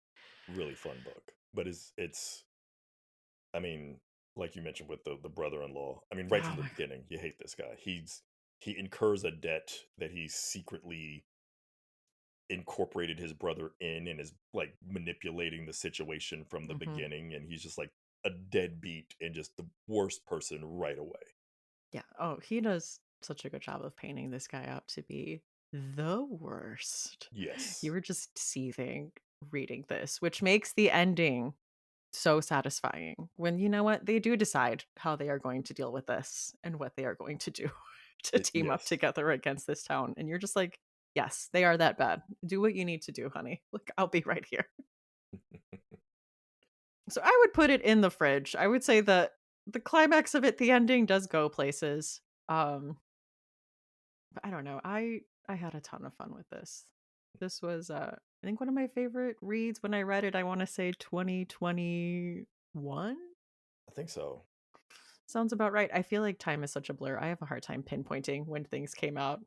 really fun book. But it's I mean, like you mentioned with the brother-in-law. I mean, right Oh from the my beginning, you hate this guy. He incurs a debt that he secretly incorporated his brother in and is like manipulating the situation from the hmm beginning, and he's just like a deadbeat and just the worst person right away. Yeah. Oh, he does such a good job of painting this guy out to be the worst. You Yes. were just seething reading this, which makes the ending so satisfying when you know what they do decide how they are going to deal with this and what they are going to do to team up Yes. together against this town. And you're just like, yes, they are that bad. Do what you need to do, honey. Look, I'll be right here. So I would put it in the fridge. I would say that the climax of it, the ending does go places. But I don't know. I had a ton of fun with this. This was I think one of my favorite reads when I read it. I want to say 2021. I think so. Sounds about right. I feel like time is such a blur. I have a hard time pinpointing when things came out.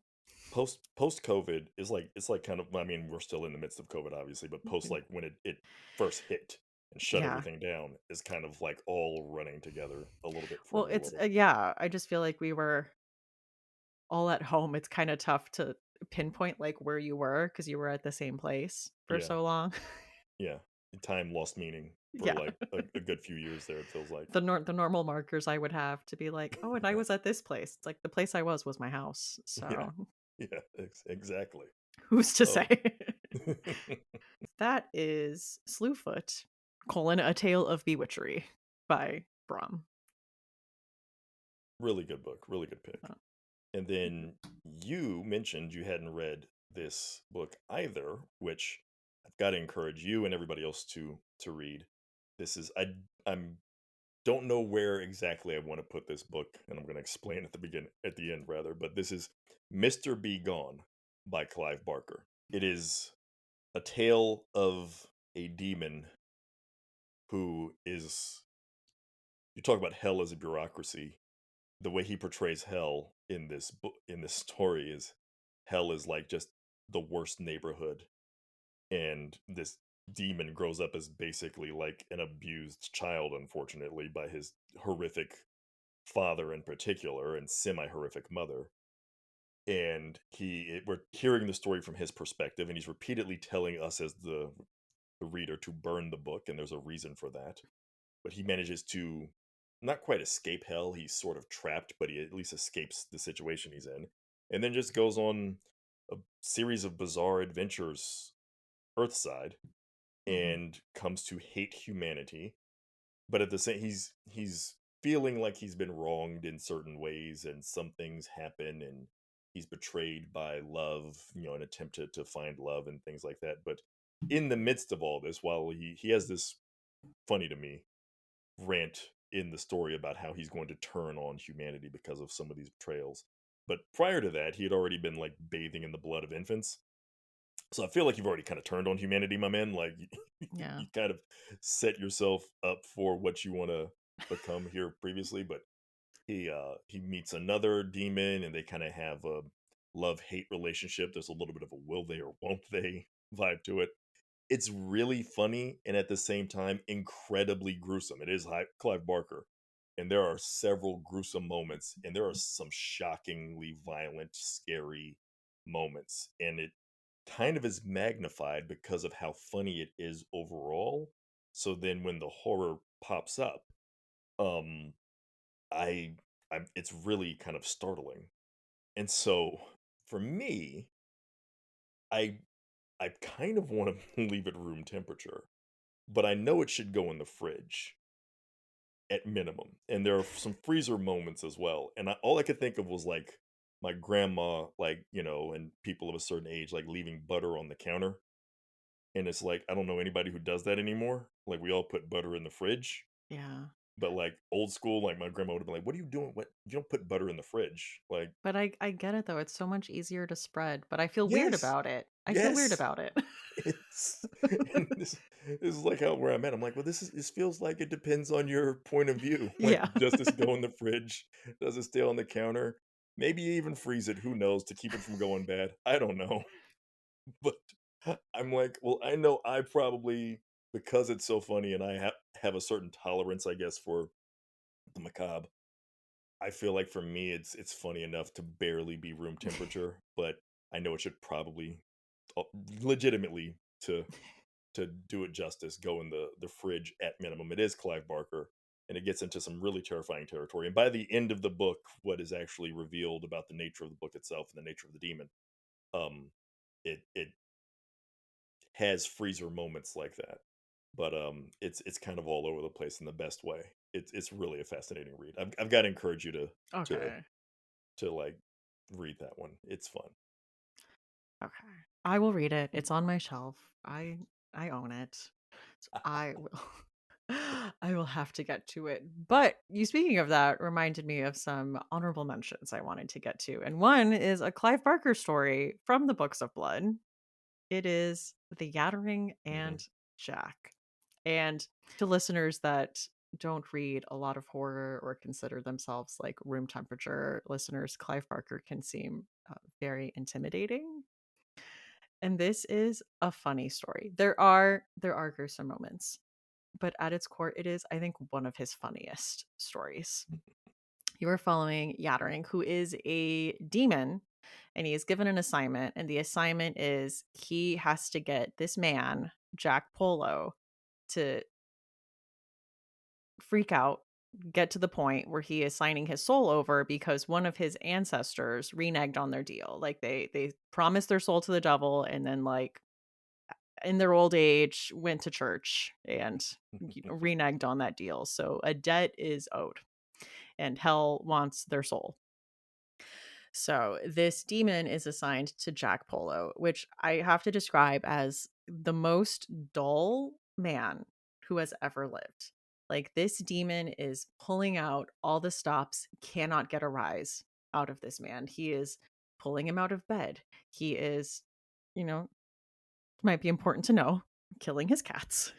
Post COVID is like it's like kind of, I mean, we're still in the midst of COVID obviously, but post like when it first hit and shut Yeah. everything down is kind of like all running together a little bit for Well, me a it's little. yeah, I just feel like we were all at home. It's kind of tough to pinpoint like where you were because you were at the same place for Yeah. so long. Yeah. Time lost meaning for Yeah. like a good few years there, it feels like. The normal markers I would have to be like, "Oh, and I was at this place." It's like the place I was my house. Yeah. So, Yeah, exactly. who's to say? Oh. That is Slewfoot: A Tale of Bewitchery by Brom. Really good book, really good Uh, pick. And then you mentioned you hadn't read this book either, which I've got to encourage you and everybody else to read. This is I'm don't know where exactly I want to put this book, and I'm going to explain at the end rather, but this is Mr. Be Gone by Clive Barker. It is a tale of a demon who is, you talk about hell as a bureaucracy. The way he portrays hell in this book, in this story, is hell is like just the worst neighborhood, and this demon grows up as basically like an abused child, unfortunately, by his horrific father in particular and semi horrific mother. And we're hearing the story from his perspective, and he's repeatedly telling us as the reader to burn the book, and there's a reason for that. But he manages to not quite escape hell. He's sort of trapped, but he at least escapes the situation he's in, and then just goes on a series of bizarre adventures Earthside, mhm. and comes to hate humanity. But at the same, he's feeling like he's been wronged in certain ways, and some things happen, and he's betrayed by love, an attempt to find love and things like that. But in the midst of all this, while he has this, funny to me, rant in the story about how he's going to turn on humanity because of some of these betrayals. But prior to that, he had already been like bathing in the blood of infants. So I feel like you've already kind of turned on humanity, my man. Like Yeah. you kind of set yourself up for what you want to become here previously. But he meets another demon, and they kind of have a love hate relationship. There's a little bit of a will they or won't they vibe to it. it's really funny and at the same time incredibly gruesome. It is Clive Barker, and there are several gruesome moments, and there are some shockingly violent, scary moments, and it kind of is magnified because of how funny it is overall. So then when the horror pops up, um, I, it's really kind of startling. And so for me, I I kind of want to leave it room temperature, but I know it should go in the fridge at minimum. And there are some freezer moments as well. And all I could think of was like my grandma, like, and people of a certain age, like leaving butter on the counter. And it's like, I don't know anybody who does that anymore. Like, we all put butter in the fridge. Yeah. But like old school, like my grandma would have been like, "What are you doing? What, you don't put butter in the fridge?" Like, But I get it though. It's so much easier to spread, but I feel weird yes, about it. I feel weird yes, about it. it's and this is like how where I'm at. I'm like, well, this feels like it depends on your point of view. Like, Yeah. does this go in the fridge? Does it stay on the counter? Maybe even freeze it. Who knows, to keep it from going bad? I don't know. But I'm like, well, I know I probably, because it's so funny and I have a certain tolerance, I guess, for the macabre. I feel like for me, it's funny enough to barely be room temperature, but I know it should probably, uh, legitimately, to do it justice, go in the fridge at minimum. It is Clive Barker, and it gets into some really terrifying territory. And by the end of the book, what is actually revealed about the nature of the book itself and the nature of the demon, um, it has freezer moments like that. But it's kind of all over the place in the best way. It's really a fascinating read. I've got to encourage you to Okay. like read that one. It's fun. Okay. I will read it. It's on my shelf. I own it. So I will I will have to get to it. But you speaking of that reminded me of some honorable mentions I wanted to get to. And one is a Clive Barker story from the Books of Blood. It is The Yattering Mhm. and Jack. And to listeners that don't read a lot of horror or consider themselves like room temperature listeners, Clive Barker can seem very intimidating. And this is a funny story. There are gruesome moments, but at its core, it is, I think, one of his funniest stories. You are following Yattering, who is a demon, and he is given an assignment. And the assignment is he has to get this man, Jack Polo, to freak out, get to the point where he is signing his soul over because one of his ancestors reneged on their deal. Like they promised their soul to the devil and then like in their old age went to church and reneged on that deal. So a debt is owed and hell wants their soul. So this demon is assigned to Jack Polo, which I have to describe as the most dull man who has ever lived. Like this demon is pulling out all the stops, cannot get a rise out of this man. He is pulling him out of bed. He is, you know, might be important to know, killing his cats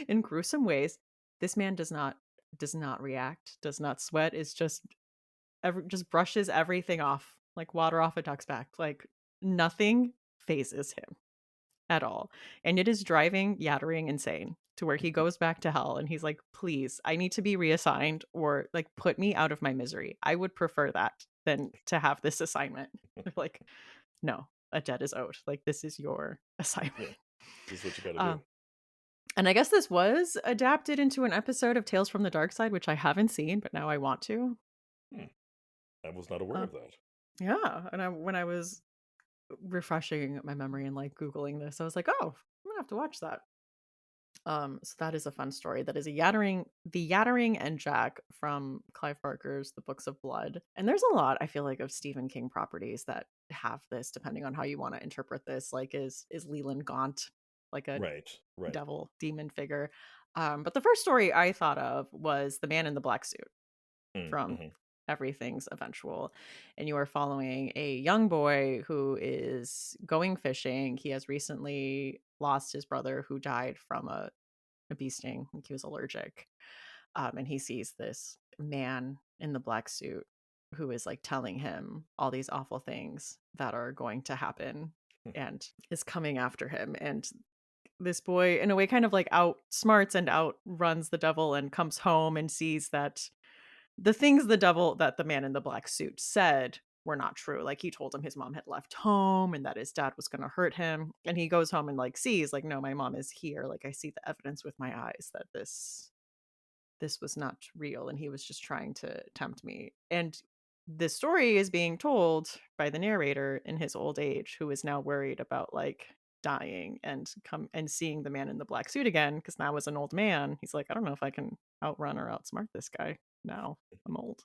in gruesome ways. This man does not react, does not sweat, is just brushes everything off like water off a duck's back. Like nothing phases him at all. And it is driving Yattering insane to where he goes back to hell and he's like, please, I need to be reassigned or like put me out of my misery. I would prefer that than to have this assignment. Like, no, a debt is owed. Like, this is your assignment. Yeah, this is what you got to do. Um, and I guess this was adapted into an episode of Tales from the Dark Side, which I haven't seen, but now I want to. Hmm, I was not aware Uh, of that. yeah, and when I was refreshing my memory and like googling this, I was like, oh, I'm gonna have to watch that. So that is a fun story. That is the Yattering and Jack from Clive Barker's The Books of Blood. And there's a lot, I feel like, of Stephen King properties that have this, depending on how you want to interpret this. Like, is Leland Gaunt like a Right, right. devil demon figure? But the first story I thought of was The Man in the Black Suit from Mm-hmm. Everything's Eventual. And you are following a young boy who is going fishing. He has recently lost his brother who died from a bee sting. Like he was allergic. And he sees this man in the black suit who is like telling him all these awful things that are going to happen and is coming after him. And this boy, in a way, kind of like outsmarts and outruns the devil and comes home and sees that the things that the man in the black suit said were not true. Like, he told him his mom had left home and that his dad was going to hurt him. And he goes home and like sees, like, no, my mom is here. Like, I see the evidence with my eyes that this was not real and he was just trying to tempt me. And this story is being told by the narrator in his old age, who is now worried about like dying and come and seeing the man in the black suit again, because now as an old man he's like, I don't know if I can outrun or outsmart this guy now. I'm old.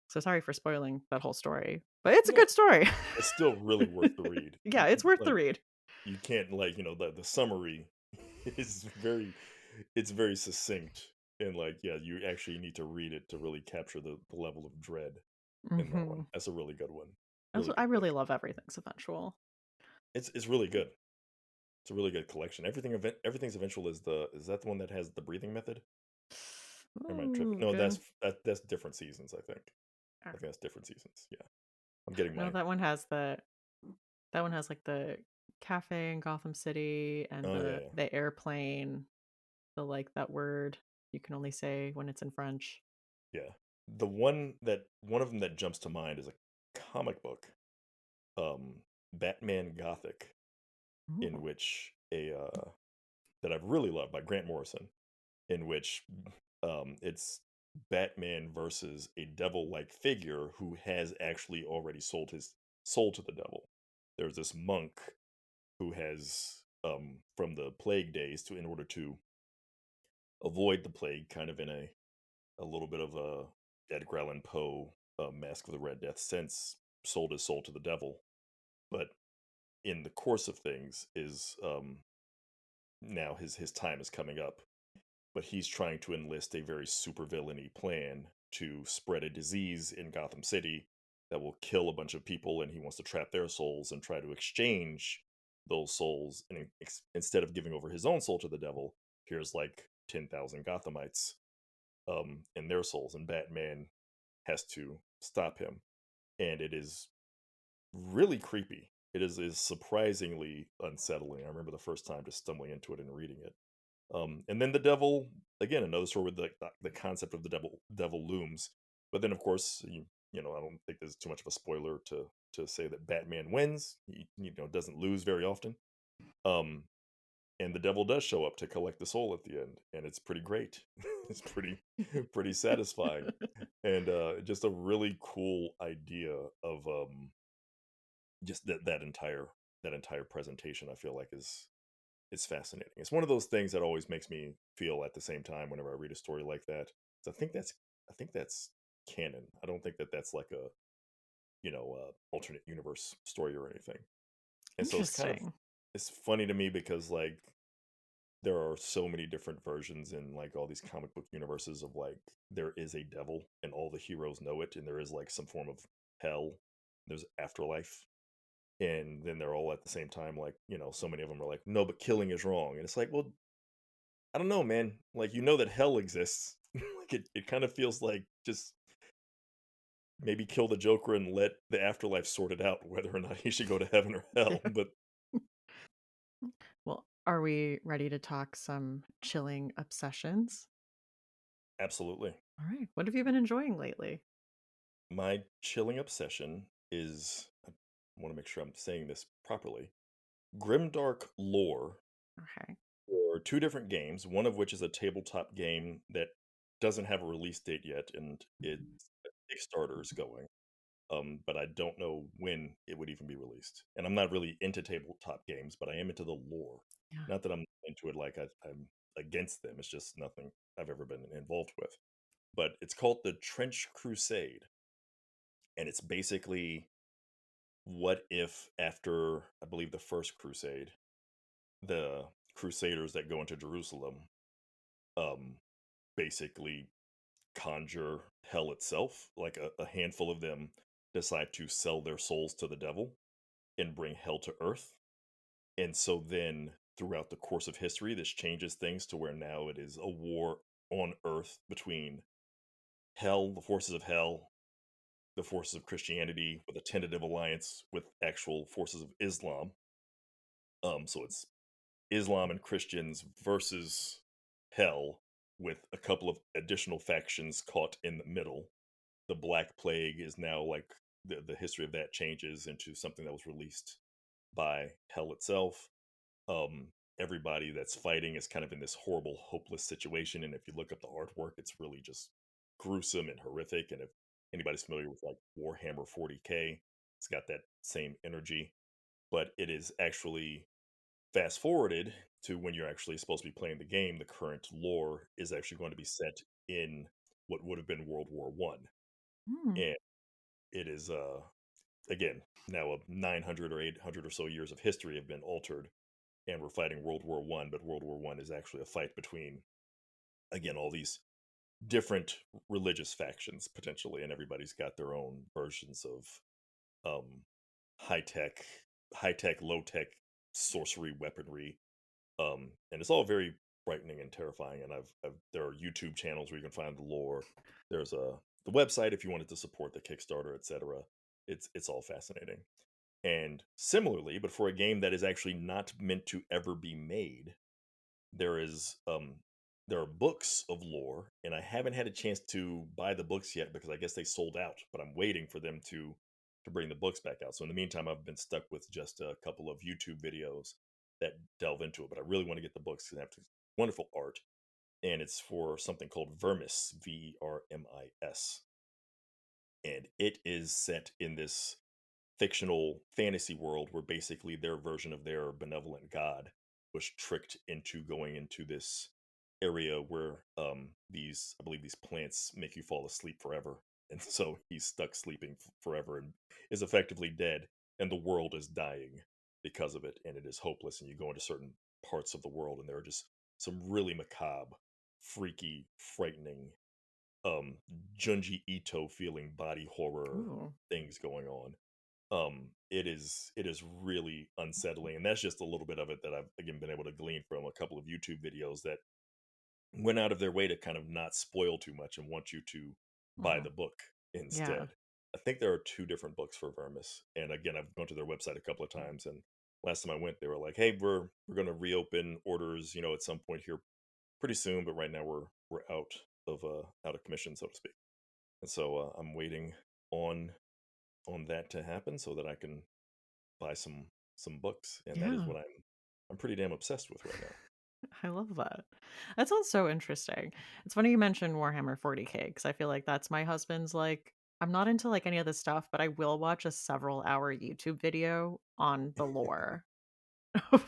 So sorry for spoiling that whole story, but it's a No, good story. it's still really worth the read. Yeah, it's worth the Like, read. you can't, like, the summary is it's very succinct, and, like, yeah, you actually need to read it to really capture the level of dread in that one. Hmm. That's a really good one. Also, Really I good really pick. love Everything's Eventual. It's really good. It's a really good collection. Everything's Eventual is that the one that has the breathing method? Or am I tripping? Ooh, No, good. that's different seasons, I think. I think that's different seasons, yeah. I'm getting No, my that one has like the cafe in Gotham City and oh, yeah, the yeah. the airplane, the like that word you can only say when it's in French. Yeah. One of them that jumps to mind is a comic book, Batman Gothic, in Ooh. which a that I've really loved by Grant Morrison, in which it's Batman versus a devil-like figure who has actually already sold his soul to the devil. There's this monk who has from the plague days to in order to avoid the plague, kind of in a little bit of a Edgar Allan Poe Mask of the Red Death sense, sold his soul to the devil. But in the course of things, is now his time is coming up, but he's trying to enlist a very supervillainy plan to spread a disease in Gotham City that will kill a bunch of people, and he wants to trap their souls and try to exchange those souls. And instead of giving over his own soul to the devil, here's like 10,000 Gothamites and their souls, and Batman has to stop him. And it is really creepy. It is surprisingly unsettling. I remember the first time just stumbling into it and reading it. And then the devil, again, another story with the concept of the devil looms. But then, of course, I don't think there's too much of a spoiler to say that Batman wins. He doesn't lose very often. Um, and the devil does show up to collect the soul at the end, and it's pretty great. It's pretty satisfying, and just a really cool idea of just that entire presentation. I feel like is fascinating. It's one of those things that always makes me feel at the same time whenever I read a story like that. So I think that's canon. I don't think that that's like a alternate universe story or anything. And so Interesting. it's funny to me because like there are so many different versions in like all these comic book universes of like there is a devil and all the heroes know it, and there is like some form of hell, there's afterlife, and then they're all at the same time like so many of them are like, no, but killing is wrong. And it's like, well, I don't know, man, like that hell exists. Like it kind of feels like just maybe kill the Joker and let the afterlife sort it out whether or not he should go to heaven or hell. But Well, are we ready to talk some chilling obsessions? absolutely. All right. What have you been enjoying lately? My chilling obsession is, I want to make sure I'm saying this properly, Grimdark Lore, Okay. or two different games, one of which is a tabletop game that doesn't have a release date yet, and it's Kickstarter's going. But I don't know when it would even be released. And I'm not really into tabletop games, but I am into the lore. Yeah. Not that I'm into it like I'm against them. It's just nothing I've ever been involved with. But it's called the Trench Crusade, and it's basically what if after I believe the first crusade, the crusaders that go into Jerusalem um basically conjure hell itself, like a handful of them decide to sell their souls to the devil and bring hell to earth. And so then throughout the course of history this changes things to where now it is a war on earth between hell, the forces of hell, the forces of Christianity with a tentative alliance with actual forces of Islam. So it's Islam and Christians versus hell with a couple of additional factions caught in the middle. The Black Plague is now like the history of that changes into something that was released by hell itself. Everybody that's fighting is kind of in this horrible, hopeless situation. And if you look up the artwork, it's really just gruesome and horrific. And if anybody's familiar with like Warhammer 40K, it's got that same energy. But it is actually fast forwarded to when you're actually supposed to be playing the game. The current lore is actually going to be set in what would have been World War One, Mm. and it is again now of 900 or 800 or so years of history have been altered, and we're fighting World War One, but World War One is actually a fight between again all these different religious factions potentially, and everybody's got their own versions of um, high tech, low tech sorcery weaponry, and it's all very frightening and terrifying. And there are YouTube channels where you can find the lore. There's the website if you wanted to support the Kickstarter, etc. It's all fascinating. And similarly, but for a game that is actually not meant to ever be made, there is there are books of lore, and I haven't had a chance to buy the books yet because I guess they sold out, but I'm waiting for them to bring the books back out. So in the meantime, I've been stuck with just a couple of YouTube videos that delve into it, but I really want to get the books because they have wonderful art, and it's for something called Vermis, Vermis, and it is set in this fictional fantasy world where basically their version of their benevolent god was tricked into going into this area where these I believe these plants make you fall asleep forever, and so he's stuck sleeping forever and is effectively dead, and the world is dying because of it, and it is hopeless. And you go into certain parts of the world and there are just some really macabre, freaky, frightening, um Junji Ito feeling body horror Ooh. things going on. It is really unsettling, and that's just a little bit of it that I've again been able to glean from a couple of YouTube videos that went out of their way to kind of not spoil too much and want you to buy Mhm. the book Yeah. instead. I think there are two different books for Vermis, and again, I've gone to their website a couple of times, and last time I went, they were like, "Hey, we're going to reopen orders, at some point here pretty soon, but right now we're out of commission, so to speak." And so I'm waiting on that to happen so that I can buy some books, and that is Yeah. what I'm pretty damn obsessed with right now. I love that. That sounds so interesting. It's funny you mentioned Warhammer 40K because I feel like that's my husband's like I'm not into like any of this stuff, but I will watch a several hour YouTube video on the lore.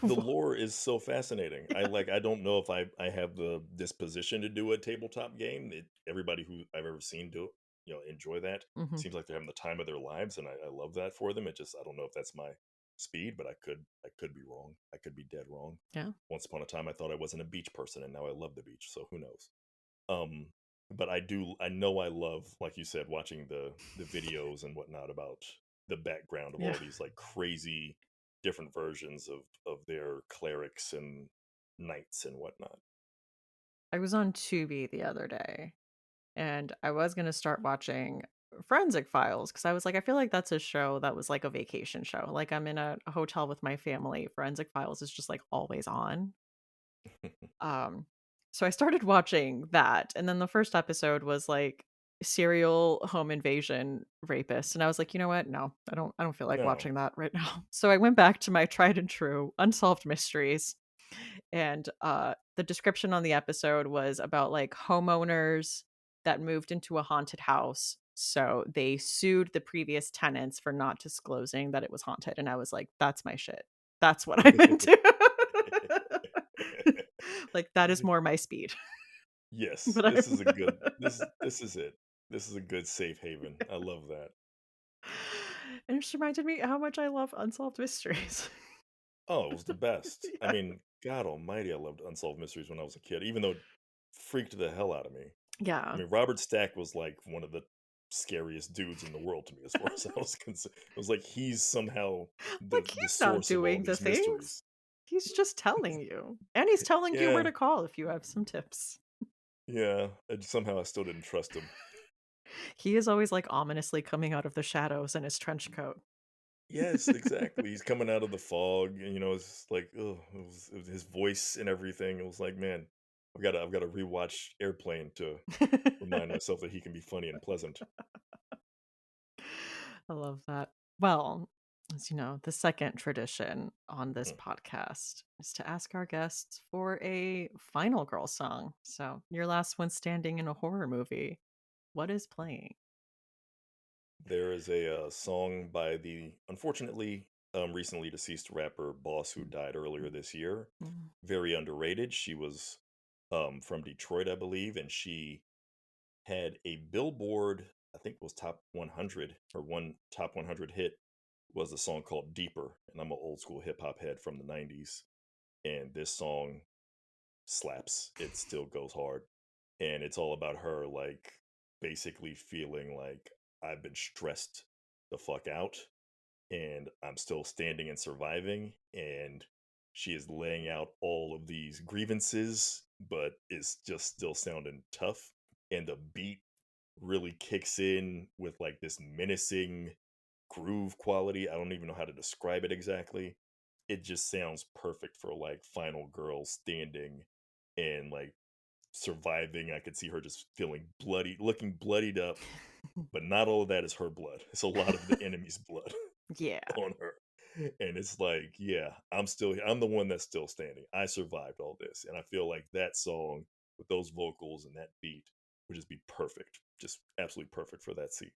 The lore is so fascinating. I don't know if I have the disposition to do a tabletop game. Everybody who I've ever seen do it, enjoy that. Mhm. Seems like they're having the time of their lives, and I love that for them. I don't know if that's my speed, but I could be wrong. I could be dead wrong. Yeah. Once upon a time, I thought I wasn't a beach person, and now I love the beach. So who knows? Um, but I know I love, like you said, watching the videos and whatnot about the background of Yeah. all these like crazy different versions of their clerics and knights and whatnot. I was on Tubi the other day and I was going to start watching Forensic Files because I was like, I feel like that's a show that was like a vacation show. Like I'm in a hotel with my family. Forensic Files is just like always on. Um, so I started watching that, and then the first episode was like serial home invasion rapist, and I was like, you know what? No, I don't feel like No. watching that right now. So I went back to my tried and true unsolved mysteries, and the description on the episode was about like homeowners that moved into a haunted house. So they sued the previous tenants for not disclosing that it was haunted. And I was like, that's my shit. That's what I'm into. Like that is more my speed. Yes, But this I'm is a good this is it. This is a good safe haven. I love that. and it just reminded me how much I love unsolved mysteries. Oh, it was the best. I Yeah. mean, God Almighty, I loved Unsolved Mysteries when I was a kid, even though it freaked the hell out of me. I Yeah. mean, Robert Stack was like one of the scariest dudes in the world to me, as far as I was concerned. It was like he's somehow Like the he's not source of all doing the these things. mysteries. He's just telling you. And he's telling you where Yeah, to call if you have some tips. yeah. And somehow I still didn't trust him. He is always, like, ominously coming out of the shadows in his trench coat. Yes, exactly. He's coming out of the fog, and it's like, oh, it was his voice and everything. It was like, man, I've got to rewatch Airplane to remind myself that he can be funny and pleasant. I love that. Well, as you know, the second tradition on this Mm. podcast is to ask our guests for a final girl song. So, your last one standing in a horror movie, what is playing? There is a song by the unfortunately recently deceased rapper Boss who died earlier this year. Mm. Very underrated. She was from Detroit, I believe, and she had a Billboard, I think it was top 100, or one top 100 hit was a song called Deeper. And I'm an old school hip hop head from the 90s. And this song slaps. It still goes hard. And it's all about her, like, basically feeling like I've been stressed the fuck out and I'm still standing and surviving. And she is laying out all of these grievances, but it's just still sounding tough. And the beat really kicks in with like this menacing groove quality. I don't even know how to describe it exactly. It just sounds perfect for like final girl standing and like surviving. I could see her just feeling bloody, looking bloodied up, but not all of that is her blood. It's a lot of the enemy's blood Yeah. on her. And it's like, yeah, I'm the one that's still standing. I survived all this. And I feel like that song with those vocals and that beat would just be perfect. Just absolutely perfect for that scene.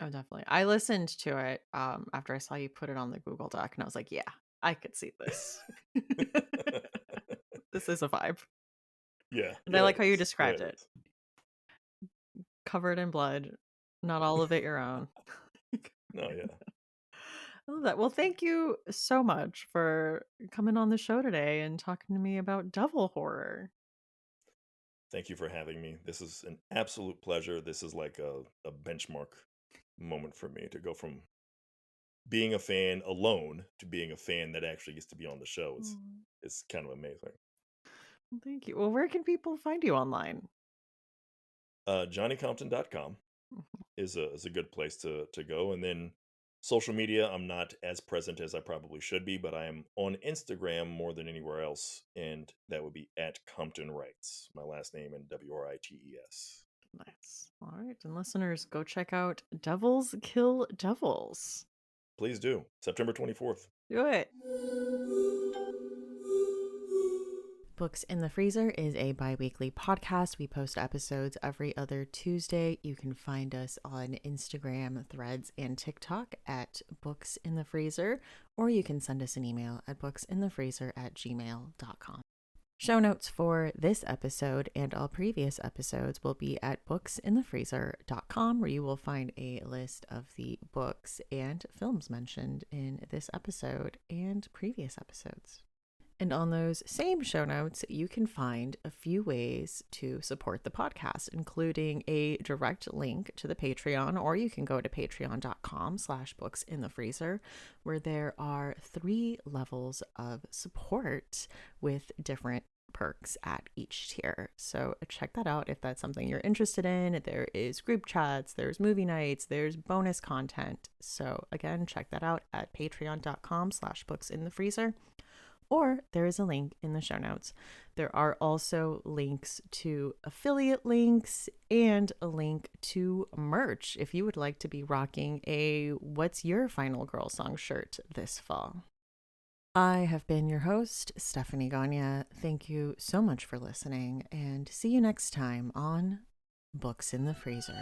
Oh, definitely. I listened to it after I saw you put it on the Google Doc, and I was like, yeah, I could see this. This is a vibe. Yeah, And I yeah, like it how you is. Yeah, described it it. is. Covered in blood, not all of it your own. No, yeah. I love that. Well, thank you so much for coming on the show today and talking to me about devil horror. Thank you for having me. This is an absolute pleasure. This is like a benchmark moment for me to go from being a fan alone to being a fan that actually gets to be on the show. Mm. It's kind of amazing. Well, thank you. Well, where can people find you online? JohnnyCompton.com is a good place to go. And then social media, I'm not as present as I probably should be, but I am on Instagram more than anywhere else, and that would be at Compton Writes, my last name and WRITES. Nice. All right. And listeners, go check out Devils Kill Devils. Please do. September 24th. Do it. Books in the Freezer is a bi weekly podcast. We post episodes every other Tuesday. You can find us on Instagram, Threads, and TikTok at Books in the Freezer, or you can send us an email at booksinthefreezer@gmail.com. Show notes for this episode and all previous episodes will be at booksinthefreezer.com, where you will find a list of the books and films mentioned in this episode and previous episodes. And on those same show notes, you can find a few ways to support the podcast, including a direct link to the Patreon, or you can go to patreon.com/booksinthefreezer, where there are 3 levels of support with different perks at each tier. So check that out if that's something you're interested in. There is group chats, there's movie nights, there's bonus content. So again, check that out at patreon.com/booksinthefreezer. Or there is a link in the show notes. There are also links to affiliate links and a link to merch if you would like to be rocking a What's Your Final Girl Song shirt this fall. I have been your host, Stephanie Gagne. Thank you so much for listening, and see you next time on Books in the Freezer.